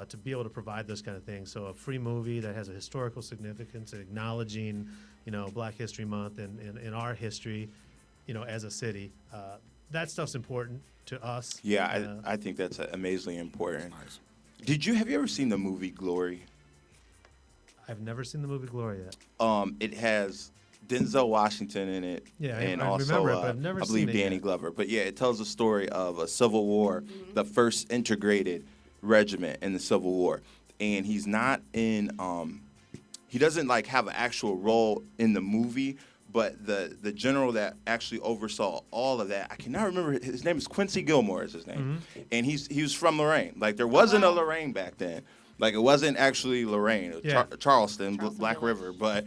to be able to provide those kind of things. So a free movie that has a historical significance, acknowledging, Black History Month and in our history, as a city. That stuff's important to us. Yeah, I think that's amazingly important. Have you ever seen the movie Glory? I've never seen the movie Glory yet. It has Denzel Washington in it, Yeah, and I also remember it, but I've never I believe seen it Danny yet. Glover. But yeah, it tells the story of a Civil War, the first integrated regiment in the Civil War, and he's not in. He doesn't have an actual role in the movie. But the general that actually oversaw all of that, I cannot remember. His name is Quincy Gilmore is his name, and he was from Lorain. There wasn't a Lorain back then. It wasn't actually Lorain, Yeah. Charleston, Charleston Black Village. River, but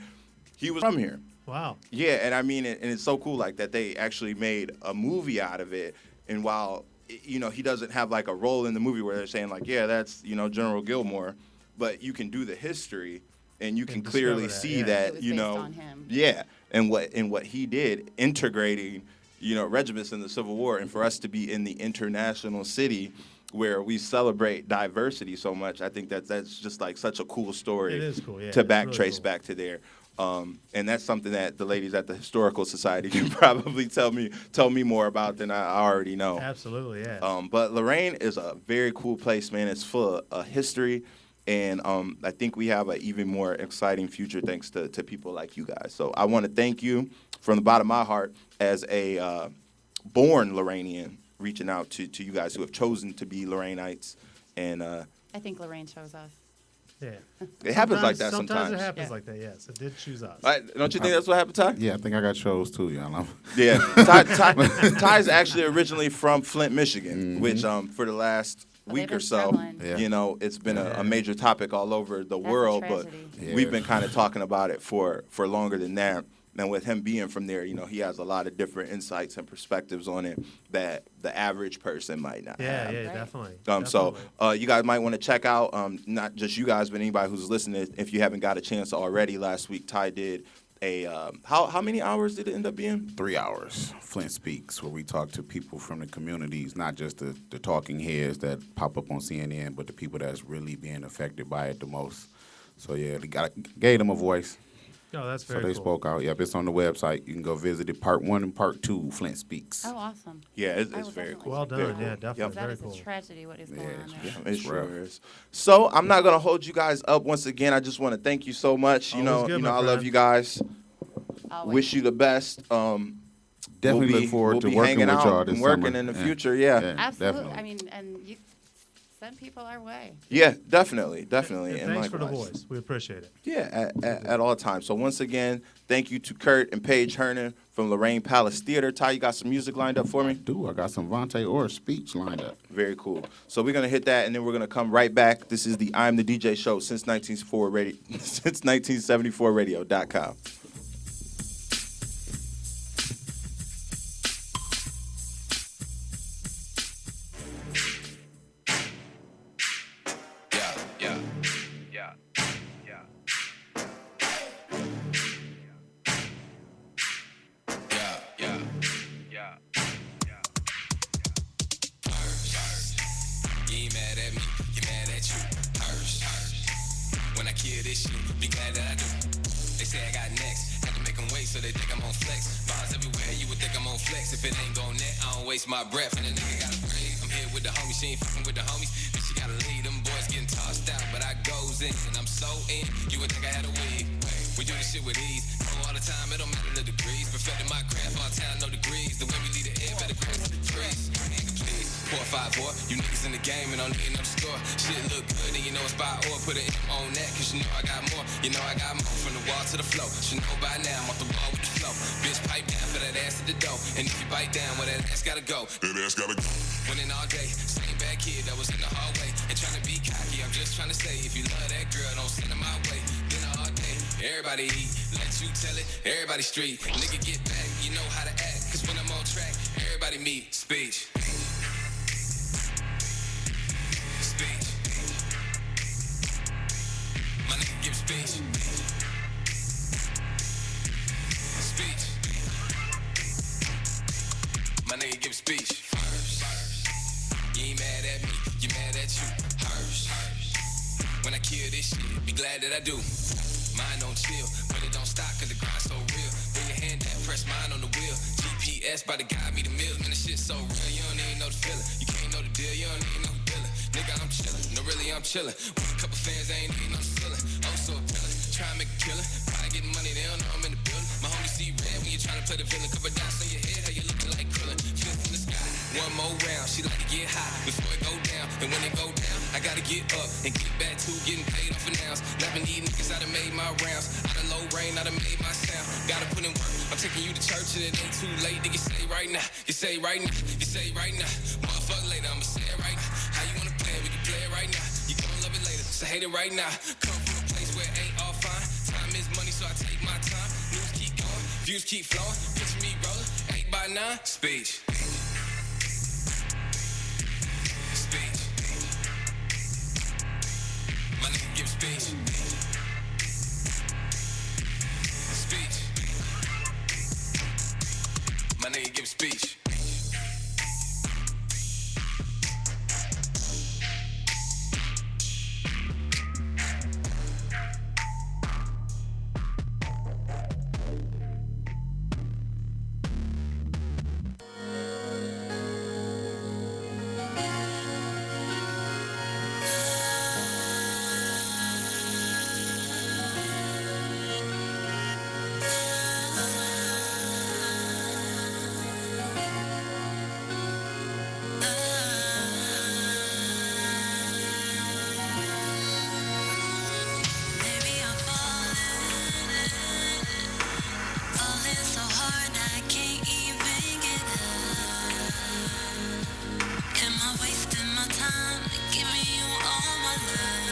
he was from here. Wow. Yeah, and I mean, and it's so cool like that they actually made a movie out of it. And while he doesn't have like a role in the movie where they're saying like, yeah, that's General Gilmore, but you can do the history and you can discover clearly that, see yeah. that It was based on him. yeah, and what he did integrating regiments in the Civil War, and for us to be in the international city where we celebrate diversity so much, I think that's just like such a cool story. It is cool, yeah. To It's back really trace cool. back to there. And that's something that the ladies at the Historical Society can probably tell me more about than I already know. Absolutely, yeah. But Lorain is a very cool place, man. It's full of history, and I think we have an even more exciting future thanks to people like you guys. So I want to thank you from the bottom of my heart as a born Lorainian, reaching out to you guys who have chosen to be Lorainites. And I think Lorain chose us. Yeah. it happens like that Sometimes sometimes. it happens Yeah. like that, yes. It did choose us. Right? Don't you think that's what happened, Ty? Yeah, I think I got chose too, y'all know. Yeah, Ty's actually originally from Flint, Michigan, which for the last But week they've or been so, struggling. Yeah. it's been a major topic all over the a world. But tragedy. Yeah. we've been kind of talking about it for longer than that. And with him being from there, he has a lot of different insights and perspectives on it that the average person might not Yeah, have. yeah, Right. definitely. So Definitely. you guys might want to check out, not just you guys, but anybody who's listening, if you haven't got a chance already. Last week, Ty did a how many hours did it end up being? 3 hours. Flint Speaks, where we talk to people from the communities, not just the talking heads that pop up on CNN, but the people that's really being affected by it the most. So yeah, gave them a voice. Oh, that's So very they cool. spoke out. Yep, it's on the website. You can go visit it. Part 1 and Part 2, Flint Speaks. Oh, awesome. Yeah, it's I will very definitely cool. Well check done, that out. yeah, definitely. Yep. That Very is cool. a tragedy what is going Yeah, on it's- there. It sure rough. is. So I'm not gonna hold you guys up once again. I just want to thank you so much. Always good, my I love friend. you guys. Always. Wish you the best. Definitely we'll be, look forward we'll to be working hanging with out y'all this and working summer. in the Yeah. future. Yeah. Absolutely. Definitely. I mean, and you send people our way. Yeah, definitely. And And thanks for the likewise. voice. We appreciate it. Yeah, at all times. So once again, thank you to Kurt and Paige Hernon from Lorain Palace Theater. Ty, you got some music lined up for me? I got some Vontae Orr speech lined up. Very cool. So we're gonna hit that, and then we're gonna come right back. This is the I'm the DJ show since 1974radio.com. You ain't mad at me, you mad at you. When I kill this shit, be glad that I do. They say I got next, had to make them wait so they think I'm on flex. Bars everywhere, you would think I'm on flex. If it ain't gon' net, I don't waste my breath. And the nigga gotta breathe. I'm here with the homies, she ain't fucking with the homies. Then she gotta leave, them boys getting tossed out. But I goes in, and I'm so in, you would think I had a wig. We do this shit with ease, know all the time, it don't matter the degrees. Perfecting my craft, all town, no degrees. The way we lead the air, better cross the trees. Nigga, please. 4-5-4, you niggas in the game and don't need no score. Shit look good and you know it's by or put an M on that, cause you know I got more. You know I got more from the wall to the floor. Should know by now I'm off the wall with the flow. Bitch pipe down for that ass at the door. And if you bite down, well that ass gotta go. That ass gotta go. Winning all day, same bad kid that was in the hallway. And trying to be cocky, I'm just trying to say, if you love that girl, don't send her my way. Dinner all day, everybody eat, let you tell it, everybody street. Nigga get back, you know how to act, cause when I'm on track, everybody meet, speech. Speech. My nigga give speech. Speech. My nigga give speech. First. You ain't mad at me, you mad at you. Hers. When I kill this shit, be glad that I do. Mine don't chill, but it don't stop cause the grind's so real. Bring your hand down, press mine on the wheel. GPS by the guide me the meals, man, the shit's so real. You don't even know the feeling. You can't know the deal, you don't even know the dealer. Nigga, I'm chillin', no really I'm chillin'. With a couple fans, I ain't even on the ceiling. Oh, so appealing, try and make a killing. Probably getting money, they don't know I'm in the building. My homie see red when you tryna play the villain. Couple dots on your head, how you looking like Krillin. Fifth in the sky, one more round. She like to get high before it go down. And when it go down, I gotta get up and get back to getting paid off for nows. Never need niggas, I done made my rounds. I done Lorain, I done made my sound. Gotta put in work, I'm taking you to church and it ain't too late. Nigga, say right now, you say right now, you say right now. Motherfucker later, I'ma say it right now. How you wanna play it, we can play it right now. You gon' love it later, so hate it right now. Come from a place where it ain't all fine. Time is money, so I take my time. News keep going, Views keep flowing, picture me rolling, 8 by 9, speech. Speech. My nigga give speech. Speech. My nigga give speech. Maybe I'm falling so hard I can't even get up. Am I wasting my time giving you all my love?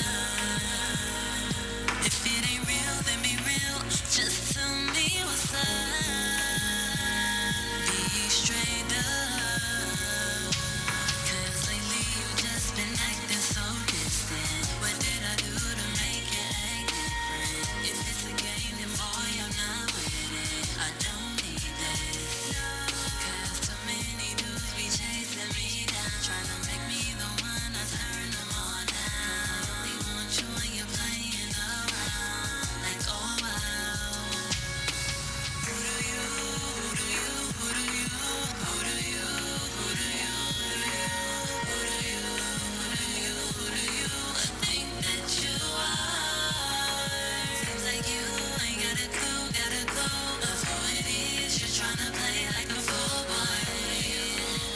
If it ain't real, then be real. Just tell me what's up. Be straight up. 'Cause lately you just been acting so distant. What did I do to make you act different? If it's a game, then boy, I'm not with it. I don't need this. 'Cause too many dudes be chasing me down, trying to make me the one. I turn them all down. I only want you when you're playing around. Like, oh wow. Who do you, who do you, who do you, who do you, who do you, who do you, who do you, who do you think that you are? Seems like you ain't got a clue of who it is. You're trying to play like a fool, boy. Who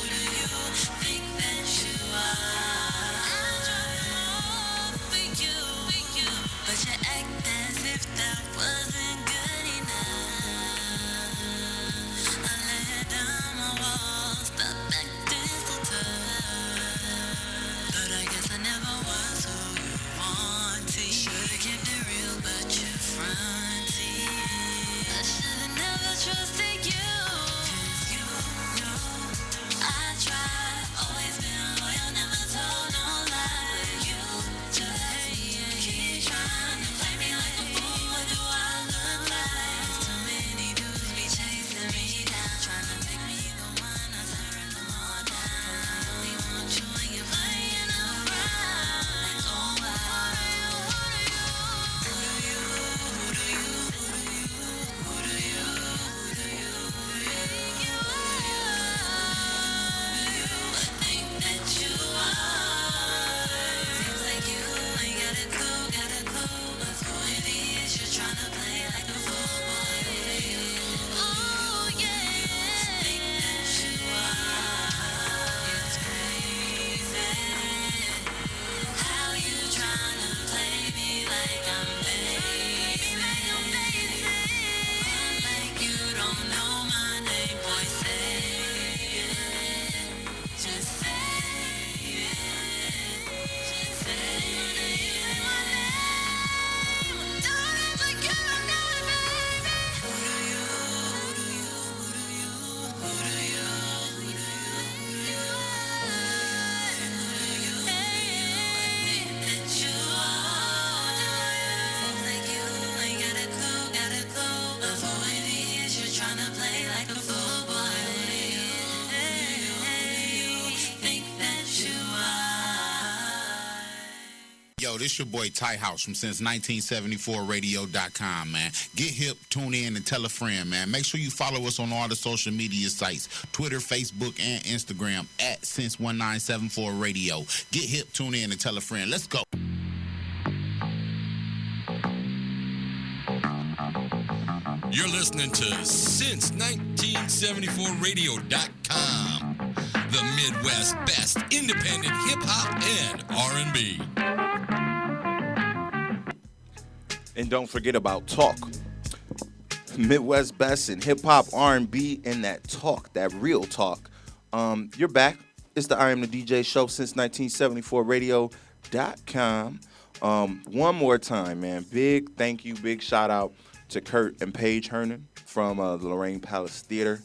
do you think that you are? I try all for you, but you act as if that wasn't good enough. I let down my walls, stop acting so tough. But I guess I never was who you wanted. Should've kept it real, but you're fronting. I should've never trusted you. 'Cause you know I tried, always been loyal, never told no lie. You just keep trying to play me like a fool. What do I look like? Too many dudes be chasing me down, trying to make me the one. I turn them all down. I only want you when you're playing around. Like, oh wow. Who do you, who do you, who do you, who do you, who do you, who do you, think that you are? Seems like you ain't got a clue of who it is. You're trying to play like a fool, boy. Oh yeah, think that you are. It's crazy how you trying to play me like I'm basic. Like you don't know my name, boy. Say it. Just say it. Just say my name. Don't act like you don't know it, baby. Who do you, who do you, who do you, who do you, who do you, think that you are? Seems like you ain't got a clue of who it is. You're trying to play like a fool, boy. Think that you are? Yo, this your boy Ty House from since1974radio.com, man. Get hip, tune in, and tell a friend, man. Make sure you follow us on all the social media sites, Twitter, Facebook, and Instagram at since1974radio. Get hip, tune in, and tell a friend. Let's go. You're listening to since1974radio.com, the Midwest best independent hip hop and R&B. And don't forget about talk. Midwest best in hip hop, R&B, and that talk, that real talk. You're back. It's the I Am the DJ show since 1974radio.com. One more time, man. Big thank you, big shout out to Kurt and Paige Hernon from the Lorain Palace Theater.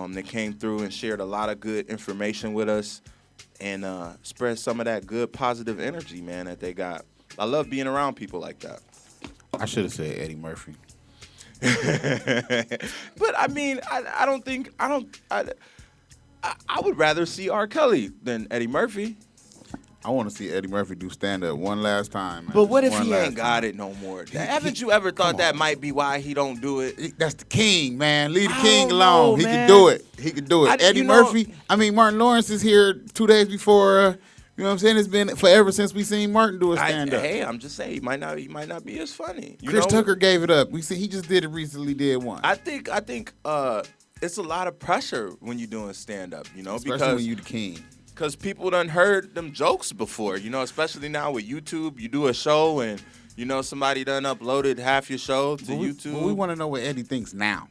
They came through and shared a lot of good information with us and spread some of that good positive energy, man, that they got. I love being around people like that. I should have said Eddie Murphy. But I mean, I would rather see R. Kelly than Eddie Murphy. I want to see Eddie Murphy do stand-up one last time. Man. But what if One he last ain't got time. it no more? Haven't you ever thought come that on. might be why he don't do it? That's the king, man. Leave the I king don't alone. know, He man. can do it. He can do it. I- Eddie you know- Murphy. Martin Lawrence is here 2 days before. You know what I'm saying? It's been forever since we seen Martin do a stand-up. Hey, I'm just saying he might not be as funny. You Chris know? Tucker gave it up. We see he just did it recently. Did one. I think it's a lot of pressure when you're doing stand-up. You know, Especially because when you the king. because people done heard them jokes before, you know, especially now with YouTube. You do a show and, you know, somebody done uploaded half your show to YouTube. But we want to know what Eddie thinks now.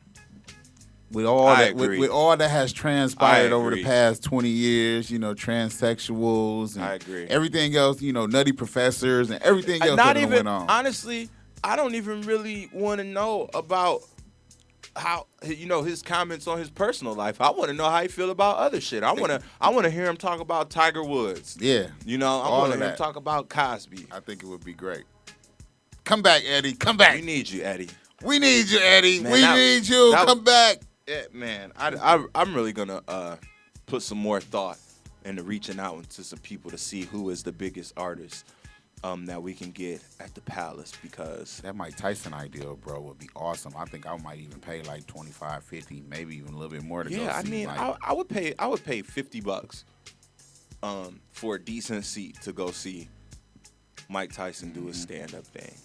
With all I that, with, agree. with all that has transpired over the agree. past 20 years, you know, transsexuals and I agree. everything else, you know, nutty professors and everything else Not that done even, went on. honestly, I don't even really want to know about how, you know, his comments on his personal life. I want to know how he feel about other shit. I want to hear him talk about Tiger Woods. Yeah. You know, I All want to of hear him that. talk about Cosby. I think it would be great. Come back, Eddie. Come back. We need you, Eddie. We need you, Eddie. Man, we that- need you. that- Come back. Yeah, man, I'm really gonna put some more thought into reaching out into some people to see who is the biggest artist that we can get at the Palace, because That Mike Tyson idea, bro, would be awesome. I think I might even pay like 25, 50, maybe even a little bit more to go yeah, I see mean, Mike. I would pay $50 for a decent seat to go see Mike Tyson do his stand up thing.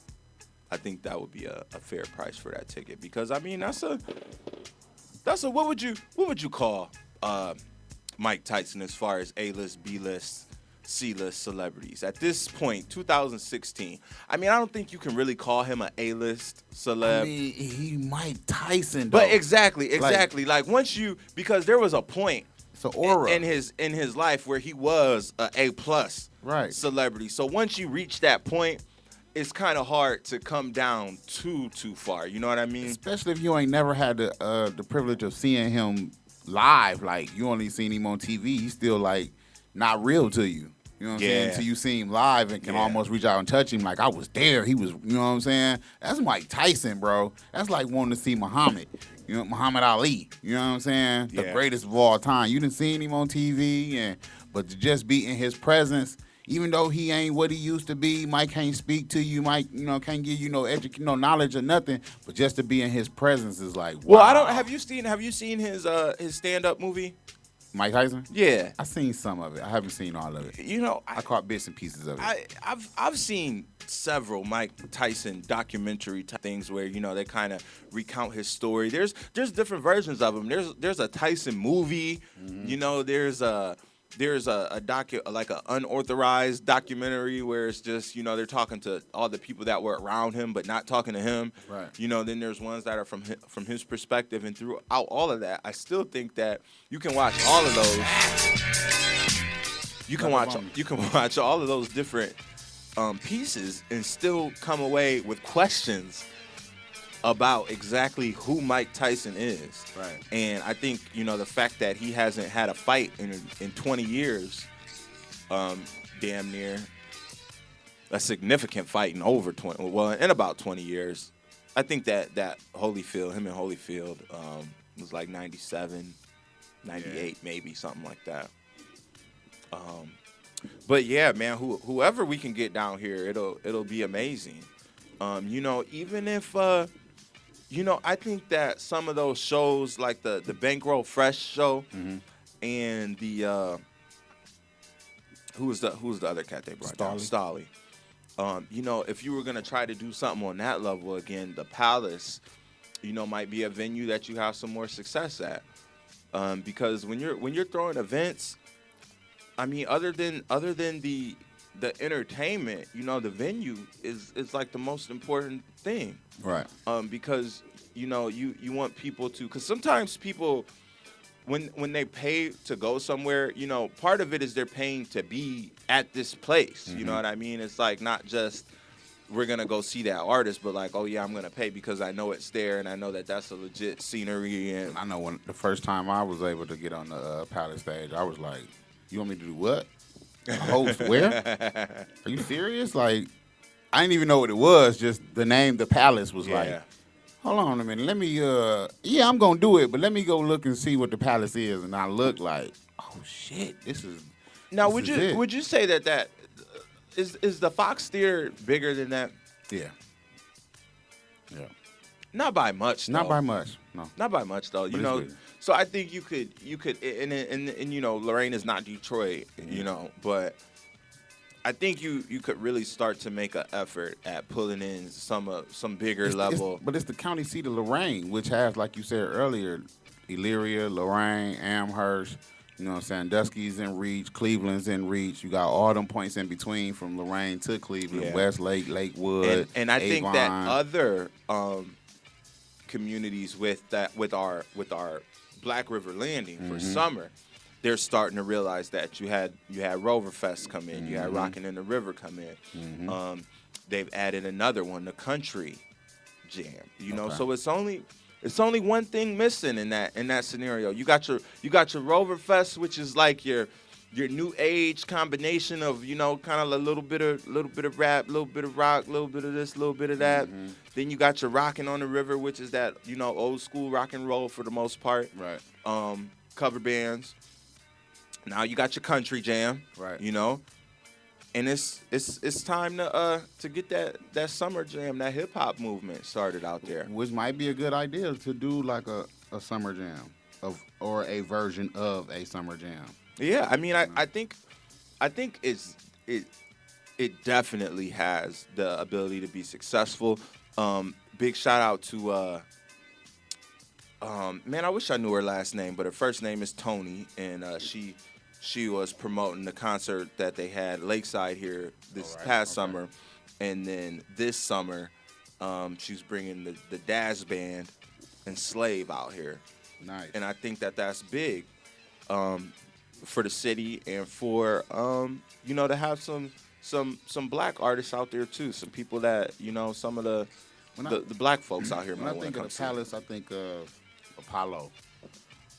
I think that would be a fair price for that ticket, because I mean that's a what would you call Mike Tyson as far as A-list, B-list, C-list celebrities at this point, 2016? I mean, I don't think you can really call him an A-list celeb. I mean, he Mike Tyson, But though. exactly. Like once you, because there was a point It's an aura. in his life where he was a A+ Right. celebrity. So once you reach that point, it's kind of hard to come down too far. You know what I mean? Especially if you ain't never had the privilege of seeing him live. Like, you only seen him on TV. He's still, like, not real to you. You know what I'm saying? Yeah. Until you see him live and can Yeah. almost reach out and touch him. Like, I was there. He was, you know what I'm saying? That's Mike Tyson, bro. That's like wanting to see Muhammad. You know, Muhammad Ali. You know what I'm saying? The Yeah. greatest of all time. You done seen him on TV, but to just be in his presence, even though he ain't what he used to be, Mike can't speak to you, Mike, you know, can't give you no knowledge or nothing, but just to be in his presence is like, wow. Well, I don't. Have you seen his stand-up movie? Mike Tyson? Yeah. I seen some of it. I haven't seen all of it. You know, I caught bits and pieces of it. I've seen several Mike Tyson documentary type things where, you know, they kind of recount his story. There's different versions of him. There's a Tyson movie. You know, there's a like a unauthorized documentary where it's just, you know, they're talking to all the people that were around him but not talking to him. Right. You know, then there's ones that are from his perspective, and throughout all of that, I still think that you can watch all of those. You can watch all of those different pieces and still come away with questions about exactly who Mike Tyson is. Right. And I think, you know, the fact that he hasn't had a fight in 20 years, damn near a significant fight in over 20, well, in about 20 years. I think that Holyfield, him and Holyfield, was like 97, 98, maybe something like that. But yeah, man, whoever we can get down here, it'll be amazing. You know, even if you know, I think that some of those shows, like the Bankroll Fresh show, and the who was the other cat they brought down? Stolly. You know, if you were gonna try to do something on that level again, the Palace, you know, might be a venue that you have some more success at. Because when you're throwing events, I mean, other than the entertainment, you know, the venue is like the most important thing. Right. Because, you know, you want people to, because sometimes people, when they pay to go somewhere, you know, part of it is they're paying to be at this place. You know what I mean? It's like not just we're gonna go see that artist, but like, oh yeah, I'm gonna pay because I know it's there and I know that that's a legit scenery. And I know when the first time I was able to get on the Palace stage, I was like, "You want me to do what? A host where? Are you serious? Like, I didn't even know what it was. Just the name, the Palace was like, yeah, hold on a minute. Let me, yeah, I'm gonna do it, but let me go look and see what the Palace is. And I look like, oh shit, this is. now this is it. would you say that is the Fox Theater bigger than that? Yeah. Yeah. Not by much. Not though. by much. No. Not by much though. But You it's know, good. so I think you could and you know, Lorain is not Detroit, you know, but I think you could really start to make an effort at pulling in some bigger level. But it's the county seat of Lorain, which has, like you said earlier, Elyria, Lorain, Amherst. You know what I'm saying? Sandusky's in reach, Cleveland's in reach. You got all them points in between from Lorain to Cleveland, Yeah. Westlake, Lakewood, And I think that Avon. other communities with our Black River Landing for summer, they're starting to realize that you had Rover Fest come in, you had Rockin' in the River come in. They've added another one, the Country Jam. You know, Okay. so it's only one thing missing in that scenario. You got your Rover Fest, which is like your new age combination of, you know, kind of a little bit of rap, little bit of rock, little bit of this, little bit of that. Then you got your Rockin' on the River, which is that, you know, old school rock and roll for the most part. Right. Cover bands. Now you got your Country Jam. Right. You know. And it's time to get that summer jam, that hip hop movement started out there. Which might be a good idea to do like a summer jam or a version of a summer jam. Yeah, I mean, I think it definitely has the ability to be successful. Big shout out to man, I wish I knew her last name, but her first name is Tony, and she was promoting the concert that they had Lakeside here this past summer, and then this summer, she's bringing the Daz Band and Slave out here. Nice. And I think that's big for the city and for you know, to have some black artists out there too, some people that, you know, some of the black folks out here When might I want think to of come the see. Palace, I think of Apollo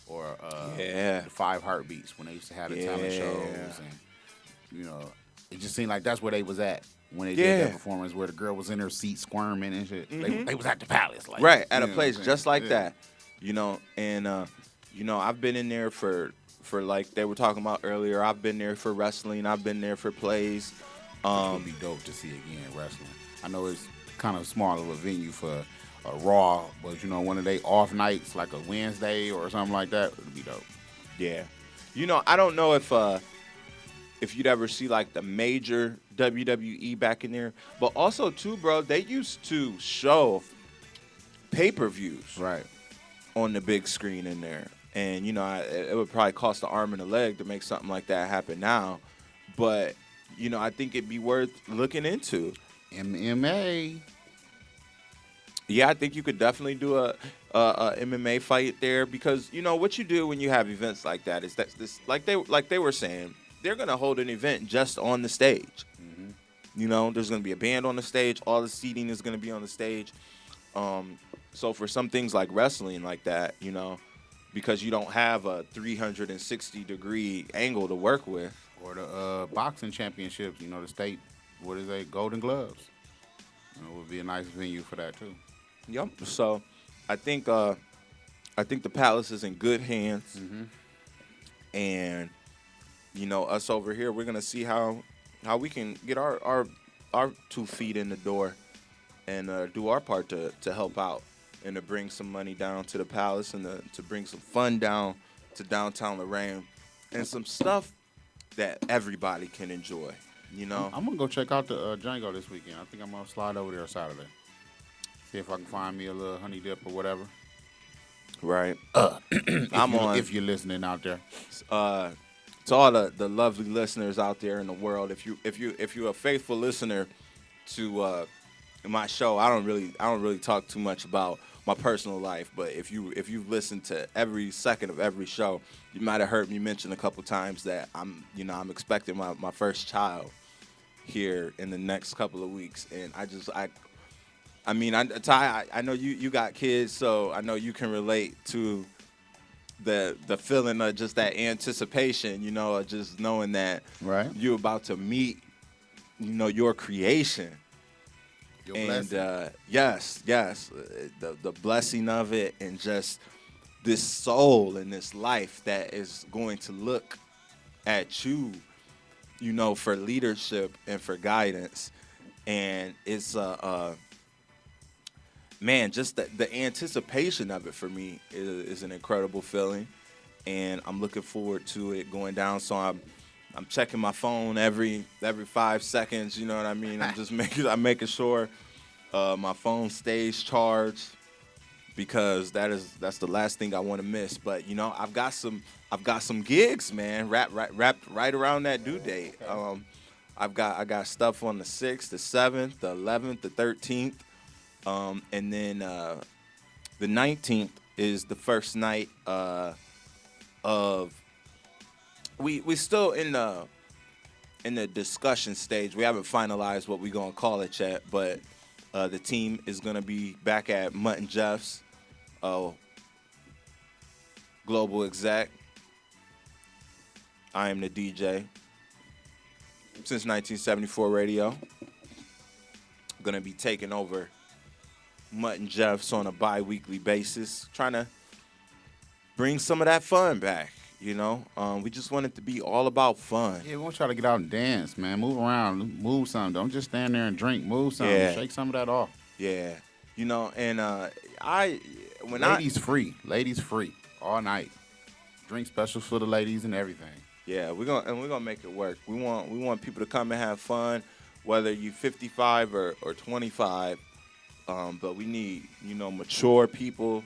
or Yeah. the Five Heartbeats when they used to have the talent Yeah. shows, and you know, it just seemed like that's where they was at when they Yeah. did that performance, where the girl was in her seat squirming and shit. They was at the Palace, like Right, at you a know place what I'm just saying? like Yeah. that, you know. And you know, I've been in there for like they were talking about earlier. I've been there for wrestling. I've been there for plays. It would be dope to see again wrestling. I know it's kind of small of a venue for a Raw, but you know, one of they off nights, like a Wednesday or something like that, would be dope. Yeah, you know, I don't know if you'd ever see like the major WWE back in there, but also too, bro, they used to show pay-per-views Right. on the big screen in there. And, you know, it would probably cost an arm and a leg to make something like that happen now. But, you know, I think it'd be worth looking into. MMA. Yeah, I think you could definitely do a MMA fight there because, you know, what you do when you have events like that is that this like they were saying, they're going to hold an event just on the stage. You know, there's going to be a band on the stage. All the seating is going to be on the stage. So for some things like wrestling like that, you know, because you don't have a 360-degree angle to work with. Or the boxing championships, you know, the state, what is they, Golden Gloves. You know, it would be a nice venue for that too. Yep. So I think the Palace is in good hands. And, you know, us over here, we're going to see how we can get our 2 feet in the door and do our part to help out and to bring some money down to the Palace and to bring some fun down to downtown Lorain and some stuff that everybody can enjoy, you know? I'm going to go check out the Django this weekend. I think I'm going to slide over there Saturday. See if I can find me a little honey dip or whatever. Right. If you're listening out there. To all the lovely listeners out there in the world, if you're a faithful listener to my show, I don't really talk too much about my personal life, but if you've listened to every second of every show, you might have heard me mention a couple times that I'm expecting my first child here in the next couple of weeks, and I mean, Ty, I know you got kids, so I know you can relate to the feeling of just that anticipation, you know, of just knowing that Right. you're about to meet, you know, your creation. Your And blessing. yes, the blessing of it, and just this soul and this life that is going to look at you, you know, for leadership and for guidance. And it's man, just the anticipation of it for me is an incredible feeling, and I'm looking forward to it going down. So I'm checking my phone every 5 seconds. You know what I mean? I'm making sure my phone stays charged, because that's the last thing I want to miss. But you know, I've got some gigs, man, wrapped right around that due date. I got stuff on the 6th, the 7th, the 11th, the 13th. And then the 19th is the first night of we still in the discussion stage. We haven't finalized what we're gonna call it yet, but the team is gonna be back at Mutt and Jeff's, global exec. I am the DJ since 1974 radio. Gonna be taking over Mutt and Jeff's on a bi-weekly basis, trying to bring some of that fun back, you know? We just want it to be all about fun. Yeah, we want y'all to get out and dance, man. Move around, move something. Don't just stand there and drink. Move something. Yeah. Shake some of that off. Yeah. You know, and Ladies free all night. Drink specials for the ladies and everything. Yeah, we're gonna make it work. We want people to come and have fun, whether you 55 or 25. But we need, you know, mature people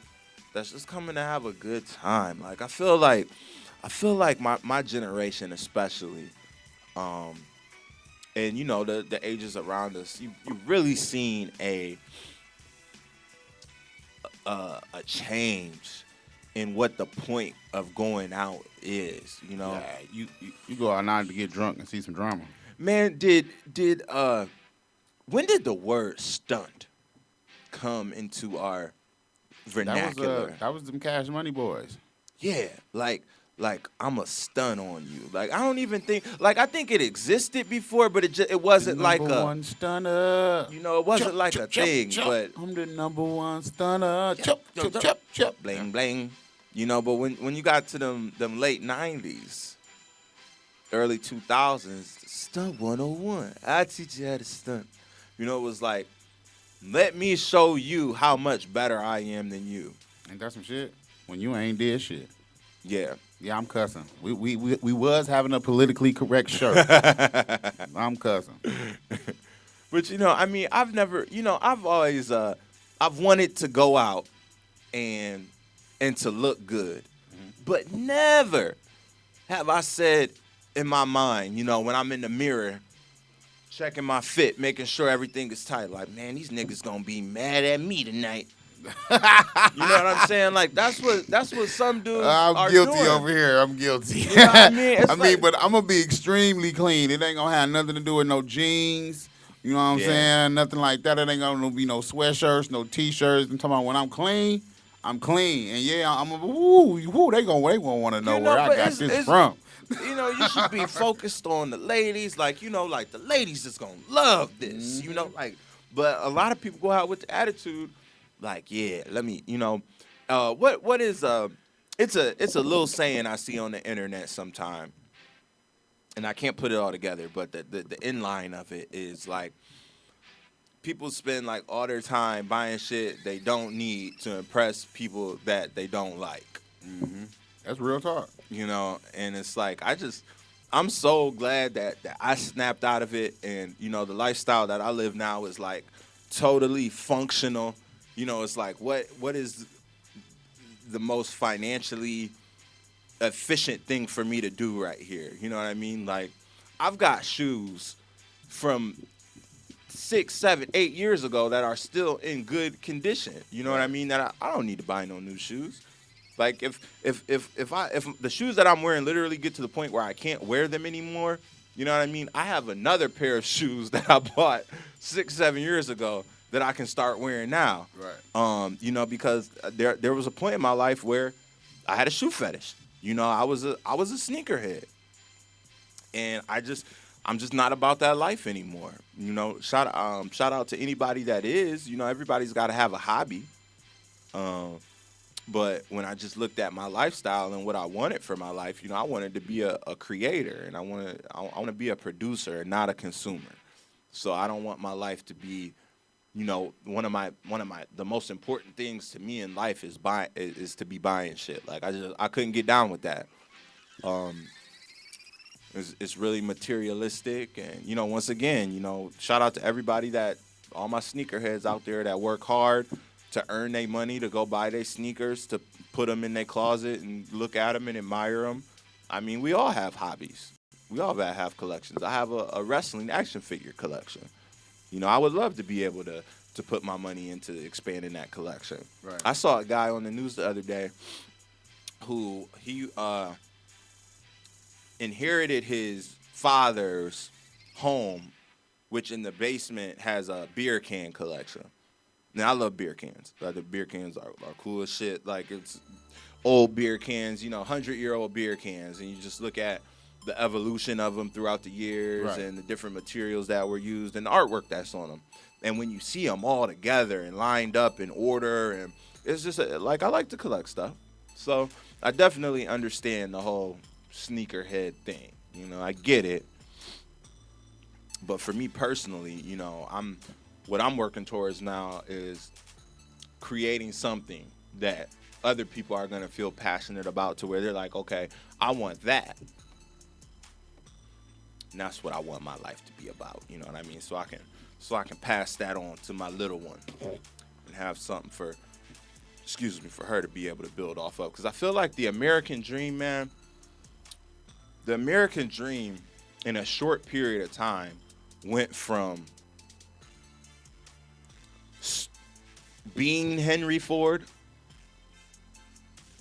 that's just coming to have a good time. Like I feel like my generation especially, and you know the ages around us, you've really seen a change in what the point of going out is. You know, Yeah, you go out now to get drunk and see some drama. man, when did the word stunt come into our vernacular? That was them Cash Money boys. Yeah, like I'm a stun on you. Like I don't even think, like I think it existed before, but it wasn't like Number a one stunner. you know, it wasn't like a thing. But I'm the number one stunner. Chop. bling bling, you know. But when you got to them late '90s, early 2000s, stunt 101. I teach you how to stunt. You know, it was like, let me show you how much better I am than you. Ain't that some shit? When you ain't did shit. Yeah. Yeah, I'm cussing. We was having a politically correct shirt. I'm cussing. But you know, I mean, I've always I've wanted to go out and to look good. But never have I said in my mind, you know, when I'm in the mirror checking my fit, making sure everything is tight, like, man, these niggas gonna be mad at me tonight. You know what I'm saying? Like that's what some dudes I'm are guilty doing. over here. I'm guilty. You know what I mean? It's like- but I'm gonna be extremely clean. It ain't gonna have nothing to do with no jeans. You know what I'm Yeah. saying? Nothing like that. It ain't gonna be no sweatshirts, no t-shirts. I'm talking about when I'm clean. I'm clean, and yeah, I'm a woo. They gonna want to know You know, where I but got it's- this it's- from. You know, you should be focused on the ladies, like, you know, like the ladies is gonna love this, you know, like. But a lot of people go out with the attitude, like, yeah, let me, you know, what is it's a little saying I see on the internet sometime, and I can't put it all together, but the inline of it is like, people spend like all their time buying shit they don't need to impress people that they don't like. That's real talk. You know, and it's like I'm so glad that I snapped out of it, and you know, the lifestyle that I live now is like totally functional. You know, it's like what is the most financially efficient thing for me to do right here? You know what I mean? Like, I've got shoes from 6, 7, 8 years ago that are still in good condition. You know what I mean? That I don't need to buy no new shoes. Like if the shoes that I'm wearing literally get to the point where I can't wear them anymore, You know what I mean? I have another pair of shoes that I bought 6-7 years ago that I can start wearing now. Right. You know, because there was a point in my life where I had a shoe fetish. You know, I was a sneakerhead, and I'm just not about that life anymore. You know, shout out to anybody that is. You know, everybody's got to have a hobby. But when I just looked at my lifestyle and what I wanted for my life, you know, I wanted to be a creator, and I want to be a producer and not a consumer. So I don't want my life to be, you know, one of my the most important things to me in life is to be buying shit. Like I couldn't get down with that. It's really materialistic, and you know, once again, you know, shout out to everybody all my sneakerheads out there that work hard to earn their money to go buy their sneakers, to put them in their closet and look at them and admire them. I mean, we all have hobbies. We all have collections. I have a wrestling action figure collection. You know, I would love to be able to put my money into expanding that collection. Right. I saw a guy on the news the other day who he inherited his father's home, which in the basement has a beer can collection. Now, I love beer cans. Like, the beer cans are cool as shit. Like, it's old beer cans, you know, 100-year-old beer cans. And you just look at the evolution of them throughout the years, Right. and the different materials that were used and the artwork that's on them. And when you see them all together and lined up in order, and it's just, like, I like to collect stuff. So I definitely understand the whole sneakerhead thing. You know, I get it. But for me personally, you know, what I'm working towards now is creating something that other people are going to feel passionate about, to where they're like, okay, I want that. And that's what I want my life to be about. You know what I mean? So I can pass that on to my little one and have something for her to be able to build off of. Because I feel like the American dream, man, the American dream in a short period of time went from being Henry Ford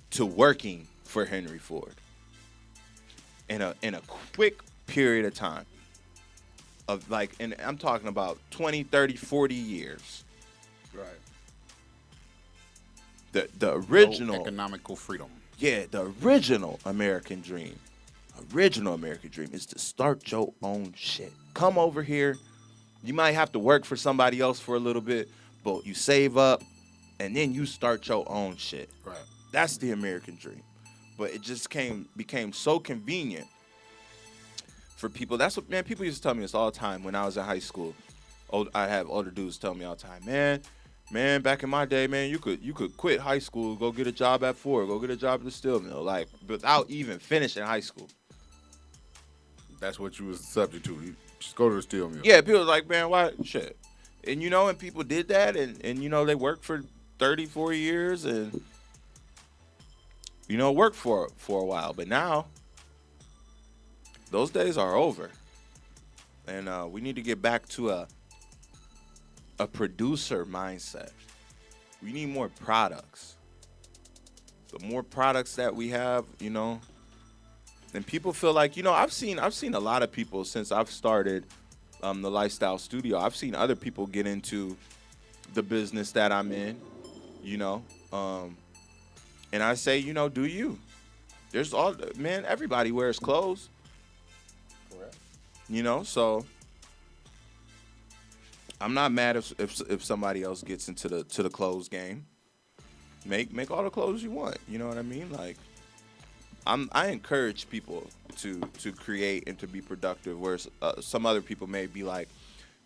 to working for Henry Ford in a quick period of time of, like, and I'm talking about 20, 30, 40 years. Right. The original No economical freedom. Yeah, the original American dream is to start your own shit. Come over here. You might have to work for somebody else for a little bit, but you save up, and then you start your own shit. Right. That's the American dream. But it just became so convenient for people. That's what, man, people used to tell me this all the time when I was in high school. I have older dudes tell me all the time, man, back in my day, man, you could quit high school, go get a job at Ford, go get a job at the steel mill, like, without even finishing high school. That's what you was subject to. You just go to the steel mill. Yeah, people was like, man, why shit? And you know, and people did that, and you know, they worked for 30, 40 years, and you know, worked for a while. But now those days are over. And we need to get back to a producer mindset. We need more products. The more products that we have, you know, and people feel like, you know, I've seen a lot of people since I've started the Lifestyle Studio. I've seen other people get into the business that I'm in, you know, and I say, you know, do you? There's everybody wears clothes. Correct. You know, so I'm not mad if somebody else gets into the clothes game. Make all the clothes you want. You know what I mean? Like, I encourage people to create and to be productive, whereas some other people may be like,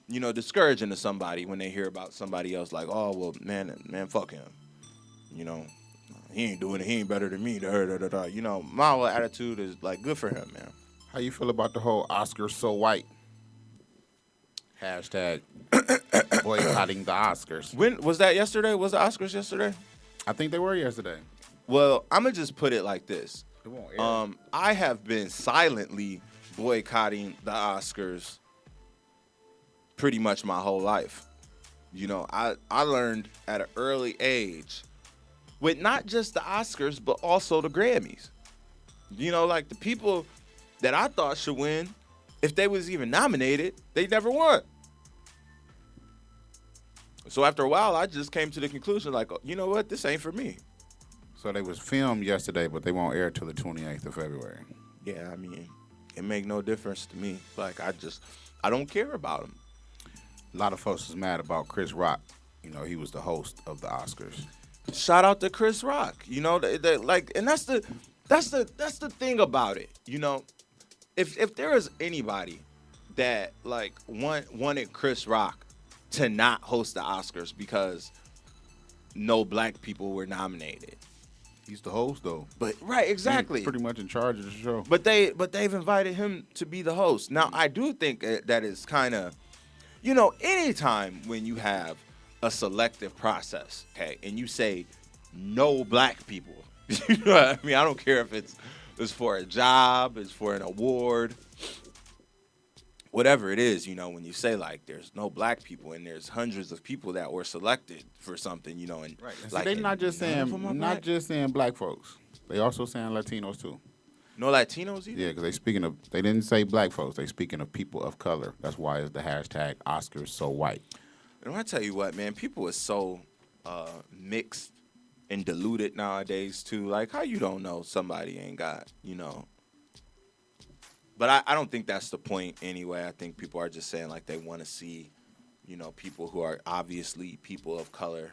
you know, discouraging to somebody when they hear about somebody else, like, oh, well, man, fuck him. You know, he ain't doing it. He ain't better than me. You know, my whole attitude is like, good for him, man. How you feel about the whole Oscars so white? Hashtag boycotting the Oscars. When was that? Yesterday? Was the Oscars yesterday? I think they were yesterday. Well, I'm gonna just put it like this. It won't air. I have been silently boycotting the Oscars pretty much my whole life. You know, I learned at an early age with not just the Oscars, but also the Grammys. You know, like, the people that I thought should win if they was even nominated, they never won. So after a while, I just came to the conclusion, like, you know what, this ain't for me. So they was filmed yesterday, but they won't air till the 28th of February. Yeah, I mean, it make no difference to me. Like, I don't care about them. A lot of folks is mad about Chris Rock. You know, he was the host of the Oscars. Shout out to Chris Rock. You know, like, and that's the thing about it. You know, if there is anybody that like wanted Chris Rock to not host the Oscars because no black people were nominated. He's the host, though. But right, exactly. He's pretty much in charge of the show. But they've invited him to be the host. Now, I do think that is kind of, you know, anytime when you have a selective process, okay, and you say no black people, you know what I mean? I don't care if it's for a job, it's for an award, whatever it is, you know, when you say like there's no black people and there's hundreds of people that were selected for something, you know, and Right. And like they're not just saying black folks. They also saying Latinos too. no Latinos either. Yeah, because they didn't say black folks. They speaking of people of color. That's why it's the hashtag Oscars so white. And I tell you what, man, people are so mixed and diluted nowadays too. Like, how you don't know somebody ain't got, you know. But I don't think that's the point anyway. I think people are just saying like they want to see, you know, people who are obviously people of color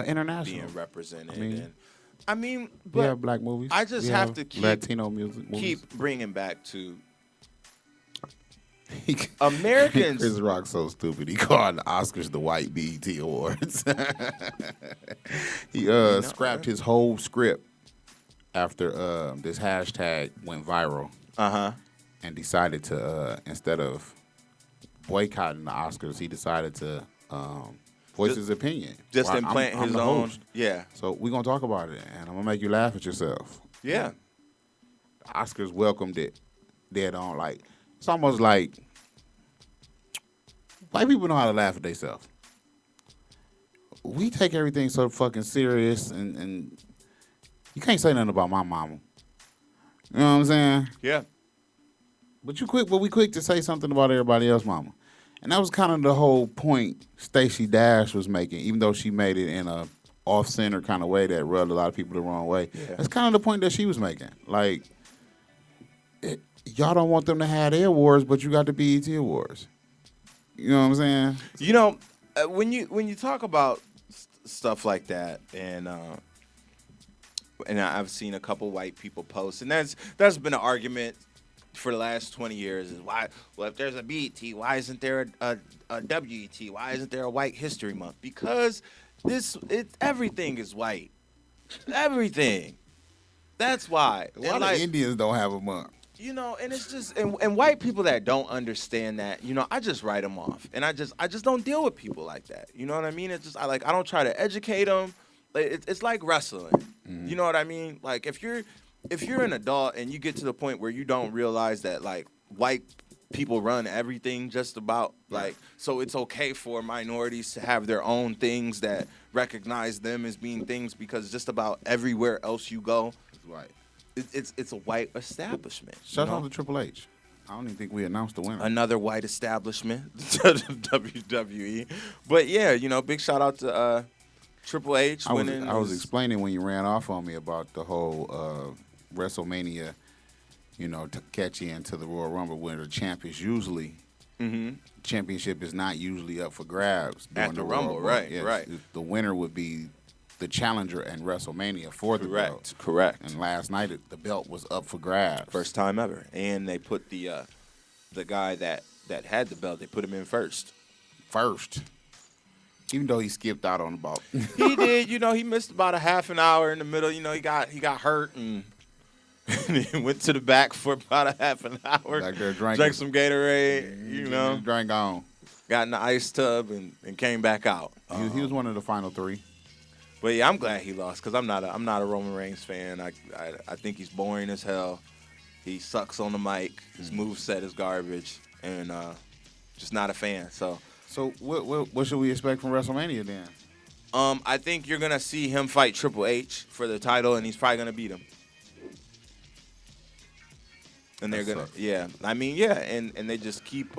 International. being represented. I mean, But we have black movies. I just We have to keep Latino music. Movies. keep bringing back to Americans. Chris Rock's so stupid. He called the Oscars the white BET Awards. He scrapped his whole script after this hashtag went viral. And decided to instead of boycotting the Oscars, he decided to voice his opinion. Just Well, implant I'm his the own. host. Yeah. So we're gonna talk about it, and I'm gonna make you laugh at yourself. Yeah. The Oscars welcomed it. Dead on. Like it's almost like white people know how to laugh at themselves. We take everything so fucking serious, and you can't say nothing about my mama. You know what I'm saying? Yeah. But we quick to say something about everybody else, mama. And that was kind of the whole point Stacey Dash was making, even though she made it in a off-center kind of way that rubbed a lot of people the wrong way. Yeah. That's kind of the point that she was making. Like, y'all don't want them to have their awards, but you got the BET Awards. You know what I'm saying? You know, when you talk about stuff like that, and I've seen a couple white people post, and that's been an argument for the last 20 years is why, well, if there's a BET, why isn't there a WET? Why isn't there a White History Month? Because everything is white. Everything. That's why. A lot of Indians don't have a month. You know, and it's just, and white people that don't understand that, you know, I just write them off. And I just don't deal with people like that. You know what I mean? It's just, I don't try to educate them. It's like wrestling. Mm-hmm. You know what I mean? Like, if you're an adult and you get to the point where you don't realize that, like, white people run everything just about, like, so it's okay for minorities to have their own things that recognize them as being things, because just about everywhere else you go, Right. It's a white establishment. Shout out to Triple H. I don't even think we announced the winner. Another white establishment, WWE. But yeah, you know, big shout out to Triple H winning. I was explaining when you ran off on me about the whole WrestleMania, you know, to catch you into the Royal Rumble, where the champ is usually championship is not usually up for grabs during At the the Royal Rumble, Rumble. right, Yes, right. The winner would be the challenger in WrestleMania for the belt. Correct. And last night the belt was up for grabs. First time ever, and they put the guy that had the belt, they put him in first. Even though he skipped out on the ball. He did, you know, he missed about a half an hour in the middle. You know, he got hurt and he went to the back for about a half an hour. Back there drinking. Drank some Gatorade, you know. Drank on. Got in the ice tub and came back out. He was one of the final three. But yeah, I'm glad he lost, because I'm not a Roman Reigns fan. I think he's boring as hell. He sucks on the mic. His moveset is garbage, and just not a fan. So what should we expect from WrestleMania then? I think you're gonna see him fight Triple H for the title, and he's probably gonna beat him. And they're That gonna, sucks. yeah. I mean, yeah, and they just keep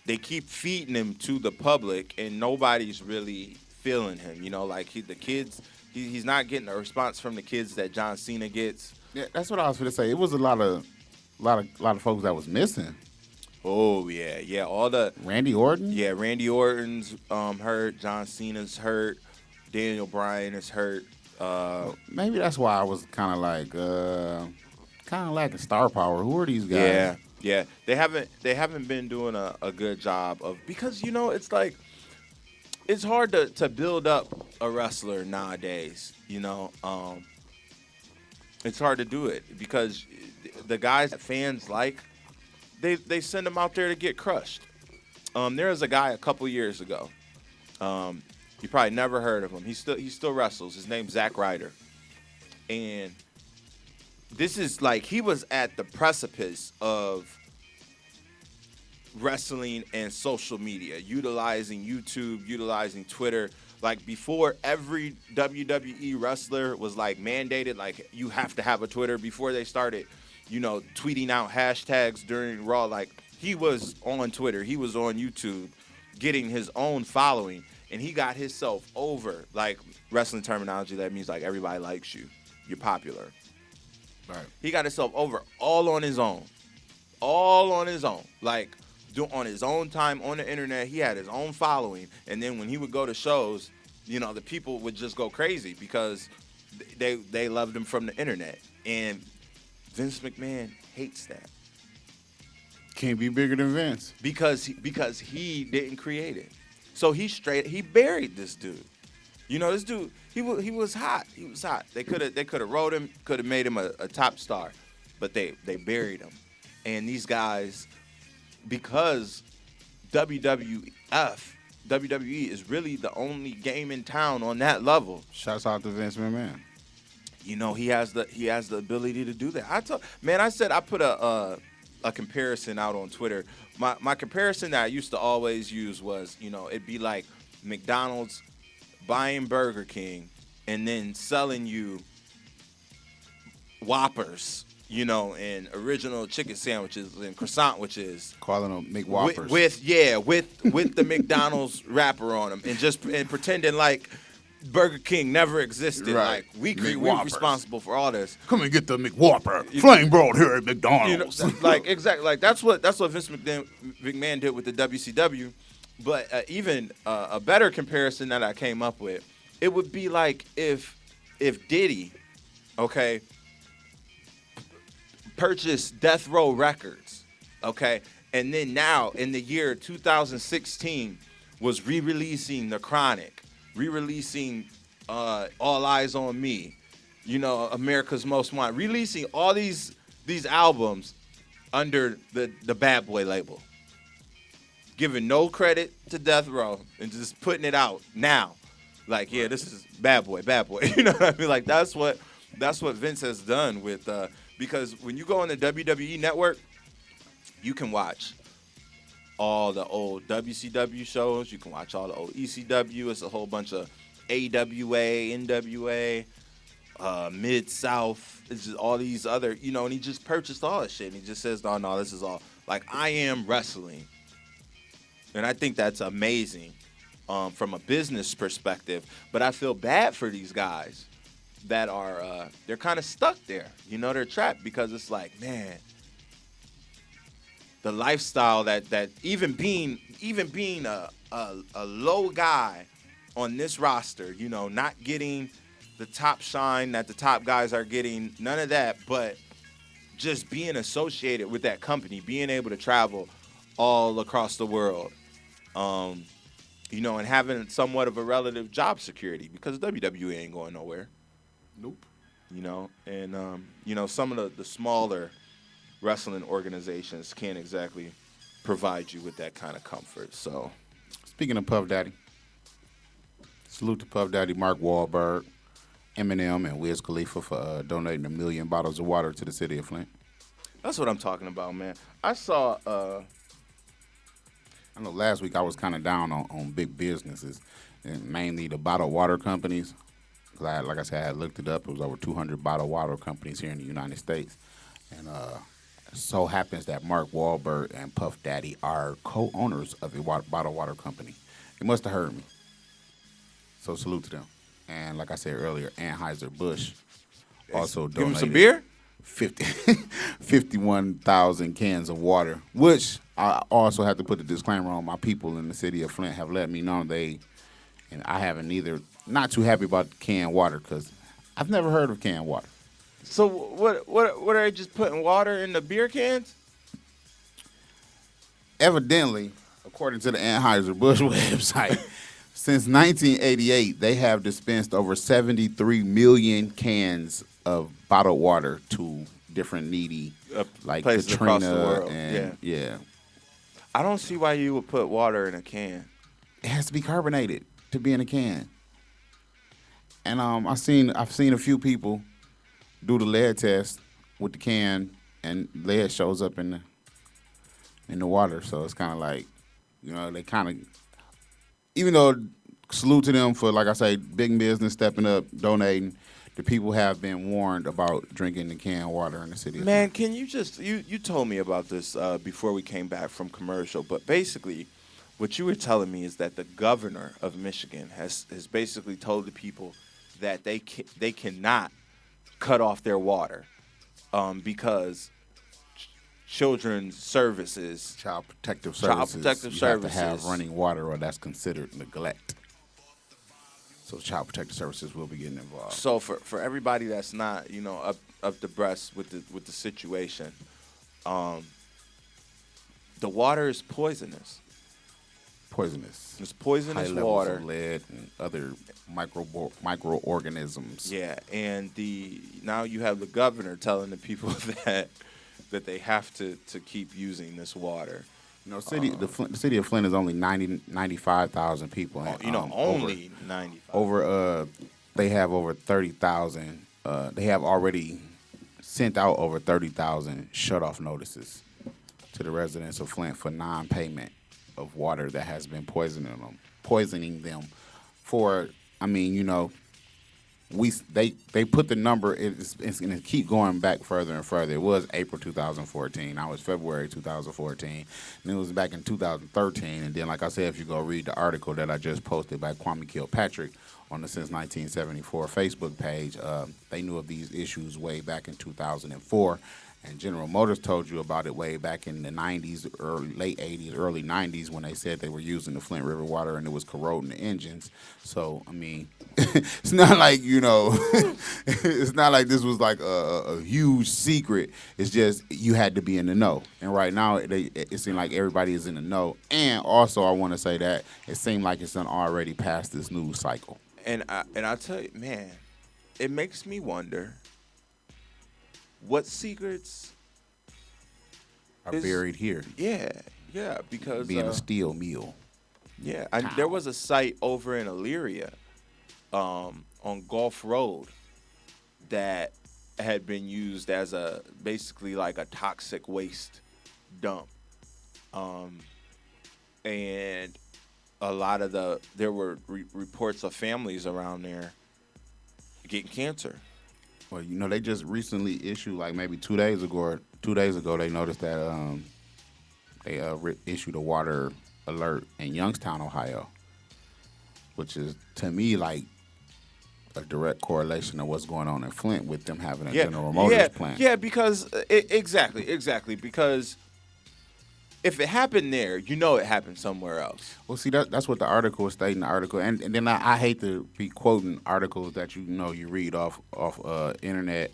they keep feeding him to the public, and nobody's really feeling him. Like the kids, he's not getting a response from the kids that John Cena gets. Yeah, that's what I was going to say. It was a lot of folks that was missing. Oh yeah, yeah. All the Randy Orton. yeah, Randy Orton's hurt. John Cena's hurt. Daniel Bryan is hurt. Maybe that's why I was kind of lacking star power. Who are these guys? Yeah, yeah. They haven't been doing a good job of, because it's like it's hard to build up a wrestler nowadays. It's hard to do it because the guys that fans like, they send them out there to get crushed. There was a guy a couple years ago. You probably never heard of him. He still wrestles. His name's Zack Ryder, and this is like he was at the precipice of wrestling and social media, utilizing YouTube, utilizing Twitter. Like before, every WWE wrestler was like mandated, like you have to have a Twitter. Before they started, tweeting out hashtags during Raw, like he was on Twitter, he was on YouTube, getting his own following, and he got himself over. Like wrestling terminology, that means like everybody likes you, you're popular. Right. He got himself over all on his own. All on his own. Like, on his own time on the internet, he had his own following. And then when he would go to shows, the people would just go crazy because they loved him from the internet. And Vince McMahon hates that. Can't be bigger than Vince. Because he didn't create it. So he buried this dude. This dude, he was hot. He was hot. They could have wrote him, could have made him a top star, but they buried him. And these guys, because WWE is really the only game in town on that level. Shouts out to Vince McMahon. He has the ability to do that. I put a comparison out on Twitter. My comparison that I used to always use was, it'd be like McDonald's buying Burger King and then selling you Whoppers, and original chicken sandwiches and croissant, which is Calling them McWhoppers. with the McDonald's wrapper on them, and pretending like Burger King never existed. Right. Like we're McWhoppers. responsible for all this. Come and get the McWhopper. Flame broiled here at McDonald's. Like exactly, like that's what Vince McMahon did with the WCW. But even a better comparison that I came up with, it would be like if Diddy, okay, purchased Death Row Records, okay, and then now in the year 2016 was re-releasing The Chronic, re-releasing All Eyes on Me, America's Most Wanted, releasing all these albums under the Bad Boy label, giving no credit to Death Row and just putting it out now, like, yeah, this is Bad Boy. You know what I mean? Like that's what Vince has done with because when you go on the WWE network, you can watch all the old WCW shows. You can watch all the old ECW. It's a whole bunch of AWA, NWA, Mid-South. It's just all these other, and he just purchased all that shit. And he just says, no, this is all. Like, I am wrestling. And I think that's amazing from a business perspective. But I feel bad for these guys that are, they're kind of stuck there. They're trapped because it's like, man, the lifestyle that even being a low guy on this roster, not getting the top shine that the top guys are getting, none of that, but just being associated with that company, being able to travel all across the world, and having somewhat of a relative job security because WWE ain't going nowhere. Nope. And some of the smaller wrestling organizations can't exactly provide you with that kind of comfort. So, Speaking of Puff Daddy, salute to Puff Daddy Mark Wahlberg, Eminem, and Wiz Khalifa for donating 1 million bottles of water to the city of Flint. that's what I'm talking about, man. I saw I know last week I was kind of down on big businesses, and mainly the bottled water companies. Like I said, I had looked it up. It was over 200 bottled water companies here in the United States. And so happens that Mark Wahlberg and Puff Daddy are co-owners of a bottled water company. They must have heard me. So salute to them. And like I said earlier, Anheuser-Busch also Give him some donated beer. 51,000 cans of water, which I also have to put the disclaimer on. My people in the city of Flint have let me know and I haven't either. Not too happy about canned water because I've never heard of canned water. So what are they just putting water in the beer cans? Evidently, according to the Anheuser-Busch website, since 1988, they have dispensed over 73 million cans of bottled water to different needy, like places Katrina across the world. and yeah. I don't see why you would put water in a can. It has to be carbonated to be in a can. And I've seen a few people do the lead test with the can, and lead shows up in the water. So it's kind of like, they kind of, even though salute to them for, like I say, big business stepping up, donating. The people have been warned about drinking the canned water in the city. Man, can you just you told me about this before we came back from commercial, but basically, what you were telling me is that the governor of Michigan has basically told the people that they cannot cut off their water because children's services, Child Protective Child Services. Protective you Services. have to have running water, or that's considered neglect. So Child Protective Services will be getting involved. So for everybody that's not up to breast with the situation, the water is poisonous. It's poisonous High water. levels of lead and other microorganisms. Yeah, and now you have the governor telling the people that they have to keep using this water. The city of Flint is only 95,000 people. And, only 95. They have over 30,000. They have already sent out over 30,000 shut-off notices to the residents of Flint for non-payment of water that has been poisoning them. For, they put the number. It's going to keep going back further and further. It was April 2014. Now it's February 2014. And it was back in 2013. And then, like I said, if you go read the article that I just posted by Kwame Kilpatrick on the Since 1974 Facebook page, they knew of these issues way back in 2004. And General Motors told you about it way back in the 90s, late 80s, early 90s, when they said they were using the Flint River water and it was corroding the engines. So, it's not like, it's not like this was like a huge secret. It's just you had to be in the know. And right now, it seemed like everybody is in the know. And also, I want to say that it seemed like it's already past this news cycle. And I tell you, man, it makes me wonder what secrets are buried here. Yeah, because being a steel mill. Yeah, there was a site over in Elyria, on Gulf Road, that had been used as basically like a toxic waste dump, and a lot of there were reports of families around there getting cancer. Well, they just recently issued, like maybe 2 days ago, they noticed that they issued a water alert in Youngstown, Ohio, which is, to me, like a direct correlation of what's going on in Flint with them having a General Motors plant. Yeah, because exactly, because if it happened there, it happened somewhere else. Well, see, that's what the article was stating. The article, and then I hate to be quoting articles that you read off internet,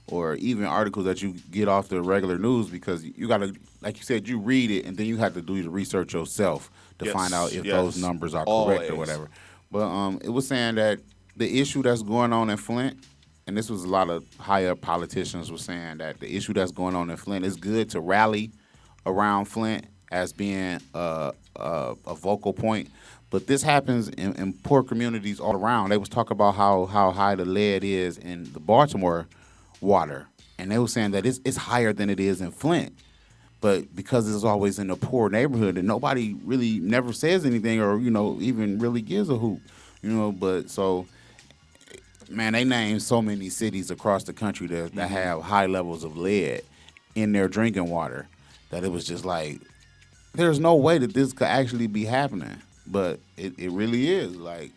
or even articles that you get off the regular news, because you gotta, like you said, you read it and then you have to do the research yourself to find out if those numbers are correct or whatever. But it was saying that the issue that's going on in Flint, and this was a lot of higher politicians were saying that the issue that's going on in Flint is good to rally around Flint as being a vocal point, but this happens in poor communities all around. They was talking about how high the lead is in the Baltimore water, and they were saying that it's higher than it is in Flint, but because it's always in a poor neighborhood and nobody really never says anything or even really gives a hoot, but so. Man, they named so many cities across the country that have high levels of lead. in their drinking water. That it was just like, there's no way that this could actually be happening, but it really is. Like,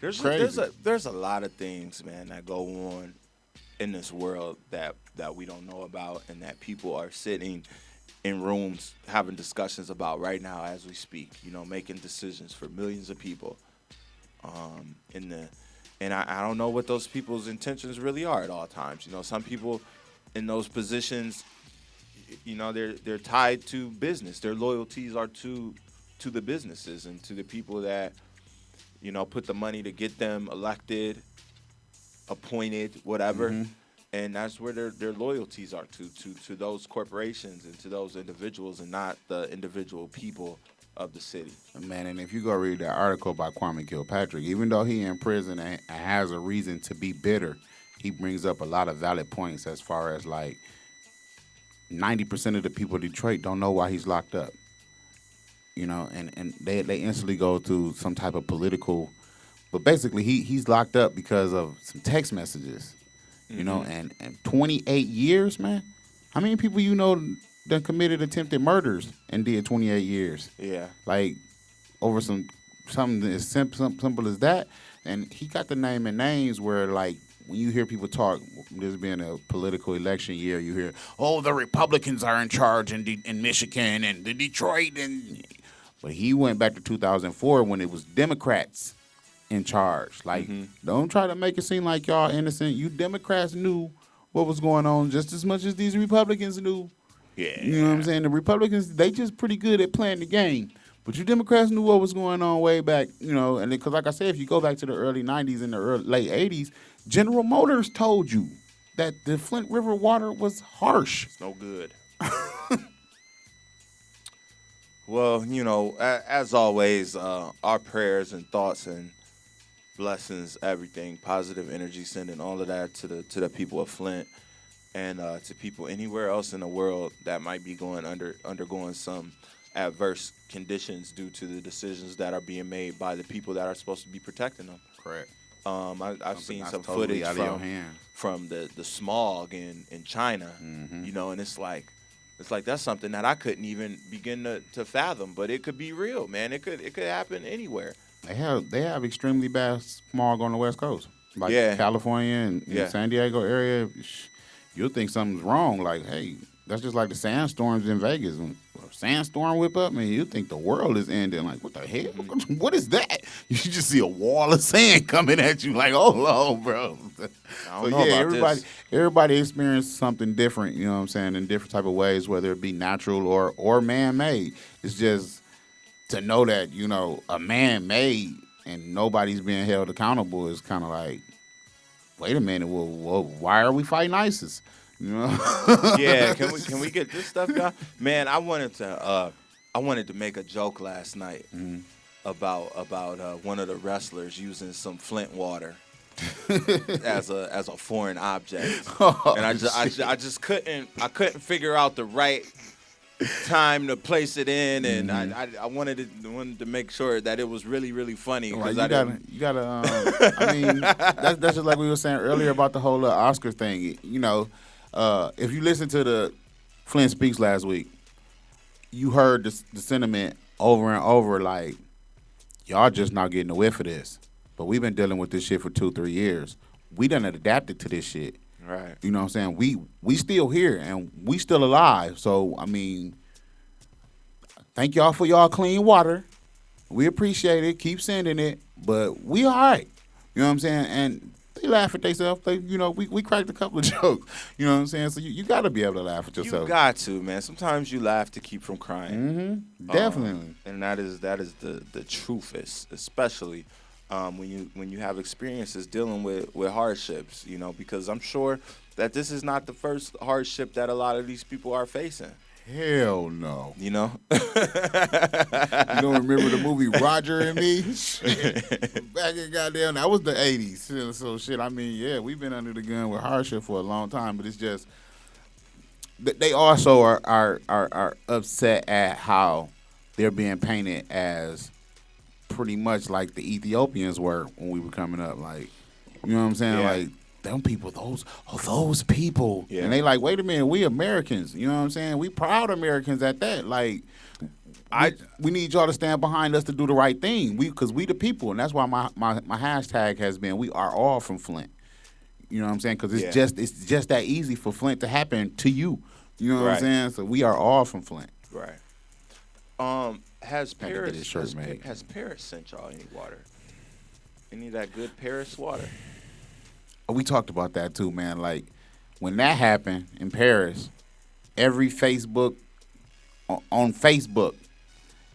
crazy. There's a lot of things, man, that go on in this world that we don't know about, and that people are sitting in rooms having discussions about right now as we speak. You know, making decisions for millions of people. And I don't know what those people's intentions really are at all times. You know, some people in those positions, you know, they're tied to business. Their loyalties are to the businesses and to the people that, you know, put the money to get them elected, appointed, whatever. And that's where their loyalties are to those corporations and to those individuals, and not the individual people of the city. Man, and if you go read that article by Kwame Kilpatrick, even though he in prison and has a reason to be bitter, he brings up a lot of valid points as far as like 90% of the people in Detroit don't know why he's locked up. You know, and they instantly go to some type of political, but basically he's locked up because of some text messages. You know, and 28 years, man. How many people you know that committed attempted murders and did 28 years? Yeah. Like, over something as simple as that. And he got the name and names where, like, when you hear people talk, this being a political election year, you hear, oh, the Republicans are in charge in Michigan and the Detroit. But he went back to 2004 when it was Democrats in charge. Like, don't try to make it seem like y'all innocent. You Democrats knew what was going on just as much as these Republicans knew. Yeah. You know what I'm saying? The Republicans, they just pretty good at playing the game. But you Democrats knew what was going on way back, you know, and because like I said, if you go back to the early 90s and the late 80s, General Motors told you that the Flint River water was harsh. It's no good. Well, you know, as always, our prayers and thoughts and blessings, everything, positive energy, sending all of that to the people of Flint, and to people anywhere else in the world that might be undergoing some adverse conditions due to the decisions that are being made by the people that are supposed to be protecting them. Correct. I've seen some totally footage out of your hand. from the smog in China, you know, and it's like that's something that I couldn't even begin to fathom, but it could be real, man. It could happen anywhere. They have extremely bad smog on the West Coast, like Yeah. California and Yeah. San Diego area. You'll think something's wrong. Like, hey, that's just like the sandstorms in Vegas. When a sandstorm whip up, man, you think the world is ending. Like, what the hell? What is that? You just see a wall of sand coming at you. Like, oh, Lord, bro. I don't know about this. Everybody experienced something different. You know what I'm saying? In different type of ways, whether it be natural or man-made. It's just to know that, you know, a man-made and nobody's being held accountable is kind of like, wait a minute, well, why are we fighting ISIS? You know? Yeah, can we get this stuff down? Man, I wanted to make a joke last night about one of the wrestlers using some Flint water as a foreign object, and I just couldn't figure out the right time to place it in, and I wanted to make sure that it was really, really funny. Right, you gotta. I mean, that's just like we were saying earlier about the whole Oscar thing. You know, if you listen to the Flint Speaks last week, you heard the sentiment over and over, like, y'all just not getting a whiff of this. But we've been dealing with this shit for 2-3 years. We done adapted to this shit. Right. You know what I'm saying? We still here and we still alive. So, I mean, thank y'all for y'all clean water. We appreciate it. Keep sending it. But we all right. You know what I'm saying? And they laugh at themselves. You know, we cracked a couple of jokes. You know what I'm saying? So you got to be able to laugh at yourself. You got to, man. Sometimes you laugh to keep from crying. Mm-hmm. Definitely. And that is the truth, especially when you have experiences dealing with hardships, you know, because I'm sure that this is not the first hardship that a lot of these people are facing. Hell no. You know? You don't remember the movie Roger and Me? Back in goddamn, that was the 80s. So shit, I mean, yeah, we've been under the gun with hardship for a long time, but it's just, they also are upset at how they're being painted as pretty much like the Ethiopians were when we were coming up. Like, you know what I'm saying? Yeah. Like, them people, those people. Yeah. And they like, wait a minute, we Americans. You know what I'm saying? We proud Americans at that. Like, we need y'all to stand behind us to do the right thing. Because we the people. And that's why my hashtag has been, we are all from Flint. You know what I'm saying? Because it's just that easy for Flint to happen to you. You know what I'm saying? So we are all from Flint. Right. Has Had to get his shirt made. Has Paris sent y'all any water? Any of that good Paris water? We talked about that too, man. Like, when that happened in Paris, every Facebook on Facebook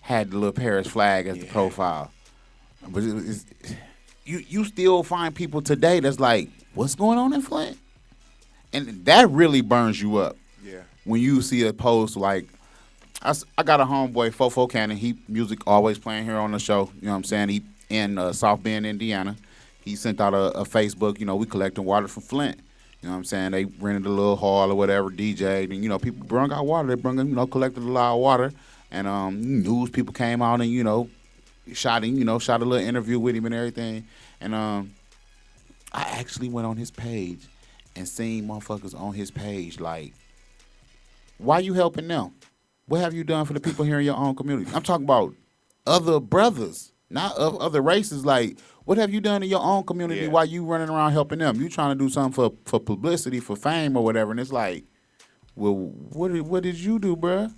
had the little Paris flag as the profile. But you still find people today that's like, what's going on in Flint? And that really burns you up. Yeah. When you see a post like, I got a homeboy, Fofo Cannon. He music always playing here on the show. You know what I'm saying? He in South Bend, Indiana. He sent out a Facebook. You know, we collecting water from Flint. You know what I'm saying? They rented a little hall or whatever, DJ'd, and people brung out water. They brung in, collected a lot of water, and news people came out and shot him. Shot a little interview with him and everything. And I actually went on his page and seen motherfuckers on his page like, why you helping them? What have you done for the people here in your own community? I'm talking about other brothers, not of other races. Like, what have you done in your own community while you running around helping them? You trying to do something for publicity, for fame or whatever. And it's like, well, what did you do, bruh?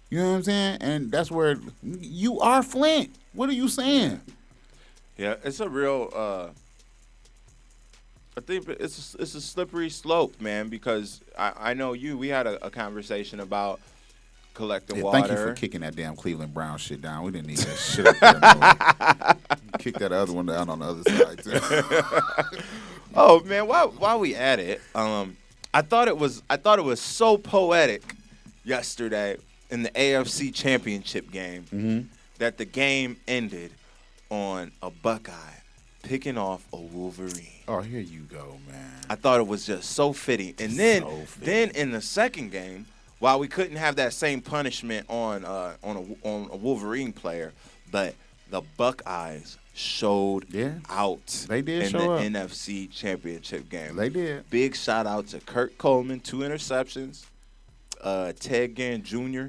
You know what I'm saying? And that's where you are Flint. What are you saying? Yeah, it's a real. I think it's a slippery slope, man. Because I know we had a conversation about collecting water. Thank you for kicking that damn Cleveland Brown shit down. We didn't need that shit up there. No. Kick that other one down on the other side too. Oh man, while we at it, I thought it was so poetic yesterday in the AFC Championship game that the game ended on a Buckeye picking off a Wolverine. Oh, here you go, man. I thought it was just so fitting. And then in the second game, while we couldn't have that same punishment on a Wolverine player, but the Buckeyes showed out. They did in show the up. NFC Championship game. They did. Big shout out to Kurt Coleman, 2 interceptions. Ted Ginn Jr.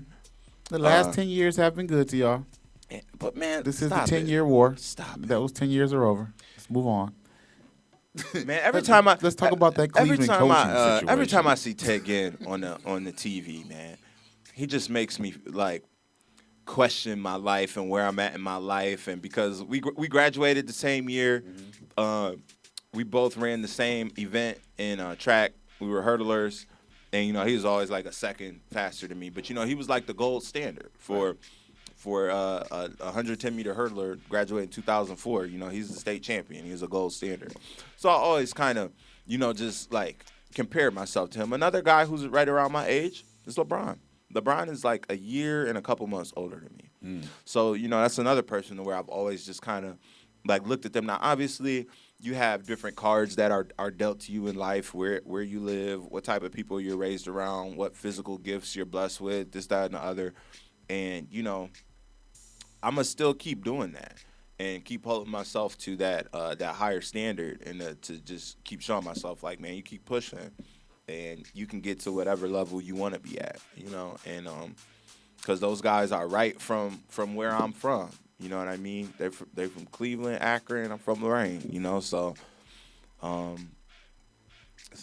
The last 10 years have been good to y'all. But man, This is the stop 10-year it. war. Stop it. Those 10 years are over. Let's move on. Man, let's talk about that Cleveland coaching situation. Every time I see Ted Ginn on the TV, man, he just makes me like question my life and where I'm at in my life. And because we graduated the same year, we both ran the same event in track. We were hurdlers, and he was always like a second faster than me. But he was like the gold standard for a 110-meter hurdler, graduated in 2004. He's the state champion. He was a gold standard. So I always kind of, just like compare myself to him. Another guy who's right around my age is LeBron. LeBron is like a year and a couple months older than me. So, that's another person where I've always just kind of like looked at them. Now, obviously, you have different cards that are dealt to you in life, where you live, what type of people you're raised around, what physical gifts you're blessed with, this, that, and the other. And, I'm going to still keep doing that and keep holding myself to that higher standard and to just keep showing myself like, man, you keep pushing and you can get to whatever level you want to be at, and because those guys are right from where I'm from, you know what I mean? They're from Cleveland, Akron, I'm from Lorain, so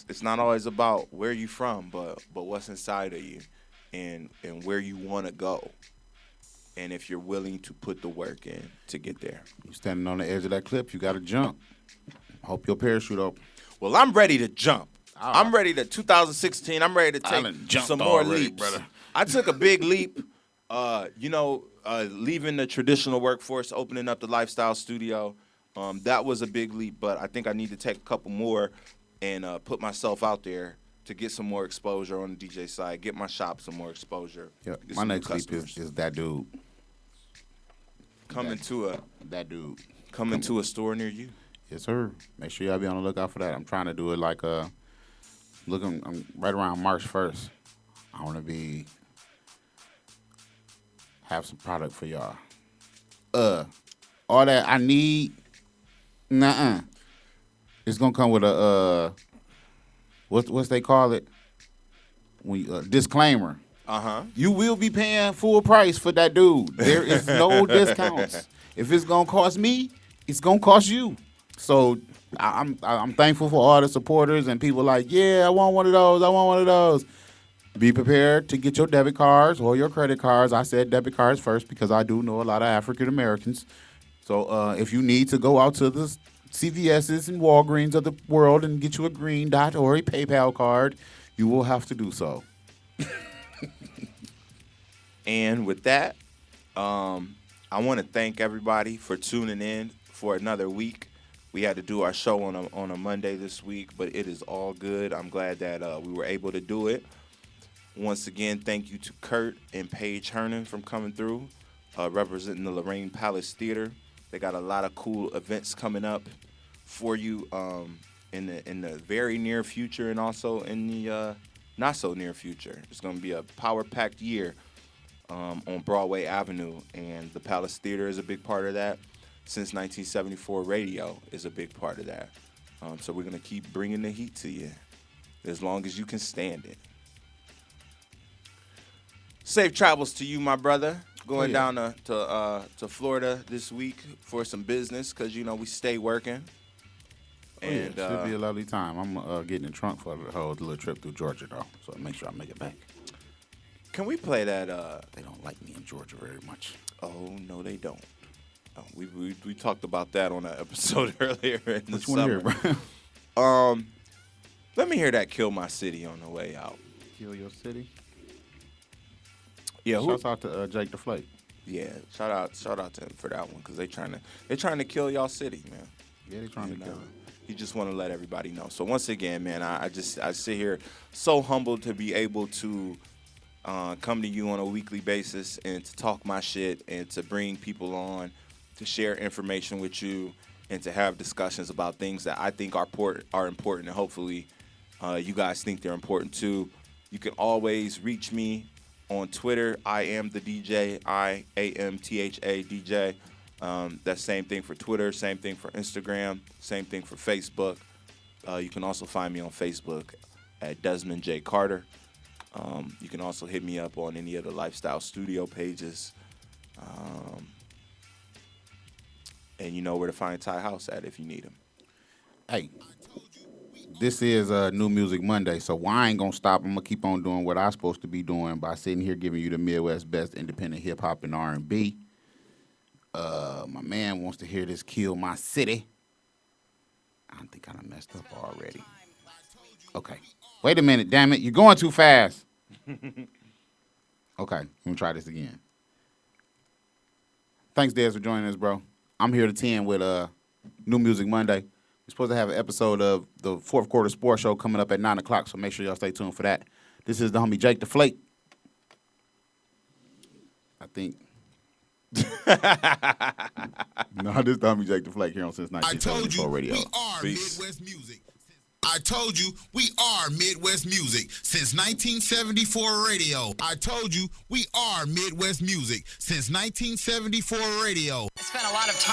it's not always about where you from, but what's inside of you and where you want to go. And if you're willing to put the work in to get there. You standing on the edge of that cliff, you got to jump. Hope your parachute open. Well, I'm ready to jump. I'm ready to 2016. I'm ready to take some more leaps. Brother. I took a big leap, leaving the traditional workforce, opening up the lifestyle studio. That was a big leap, but I think I need to take a couple more and put myself out there to get some more exposure on the DJ side, get my shop some more exposure. Yeah, get my some new next leap customers. is that dude. That dude. Coming to a store near you. Yes, sir. Make sure y'all be on the lookout for that. I'm trying to do it like I'm right around March 1st. I want to have some product for y'all. All that I need, nuh-uh. It's gonna come with a what's they call it? Disclaimer. You will be paying full price for that dude. There is no discounts. If it's gonna cost me, it's gonna cost you. So I'm thankful for all the supporters and people like, yeah, I want one of those. I want one of those. Be prepared to get your debit cards or your credit cards. I said debit cards first because I do know a lot of African Americans. So if you need to go out to the CVS's and Walgreens of the world and get you a green dot or a PayPal card, you will have to do so. And with that, I want to thank everybody for tuning in for another week. We had to do our show on a Monday this week, but it is all good. I'm glad that we were able to do it. Once again, thank you to Kurt and Paige Hernon from coming through, representing the Lorain Palace Theater. They got a lot of cool events coming up for you in the very near future and also in the not so near future. It's going to be a power-packed year on Broadway Avenue, and the Palace Theater is a big part of that. Since 1974 Radio is a big part of that. So we're going to keep bringing the heat to you as long as you can stand it. Safe travels to you, my brother. Going down to Florida this week for some business because, you know, we stay working. And should be a lovely time. I'm getting in trunk for the whole little trip through Georgia, though, so make sure I make it back. Can we play that? They don't like me in Georgia very much. Oh, no, they don't. We talked about that on an episode earlier in the Which summer. one here, bro? Let me hear that "Kill My City" on the way out. Kill Your City? Yeah, Shouts out to Jake the Flake. Yeah, shout out to him for that one because they trying to kill y'all city, man. Yeah, they trying to kill him. You just want to let everybody know. So once again, man, I sit here so humbled to be able to come to you on a weekly basis and to talk my shit and to bring people on to share information with you and to have discussions about things that I think are important and hopefully you guys think they're important too. You can always reach me on Twitter. I am the DJ. IAMTHA DJ. That same thing for Twitter, same thing for Instagram, same thing for Facebook. You can also find me on Facebook at Desmond J. Carter. You can also hit me up on any of the Lifestyle Studio pages. And you know where to find Ty House at if you need him. Hey, this is New Music Monday, so I ain't going to stop. I'm going to keep on doing what I'm supposed to be doing by sitting here giving you the Midwest best independent hip-hop and R&B. My man wants to hear this Kill My City. I think I done messed up already. Okay. Wait a minute, damn it. You're going too fast. Okay, let me try this again. Thanks, Des, for joining us, bro. I'm here to 10 with New Music Monday. We're supposed to have an episode of the fourth quarter sports show coming up at 9 o'clock, so make sure y'all stay tuned for that. This is the homie Jake the Flake. I think. No, this is the homie Jake the Flake here on Since 1974 Radio. We are Midwest Music. I told you we are Midwest Music since 1974 radio. I told you we are Midwest Music since 1974 radio. I spent a lot of time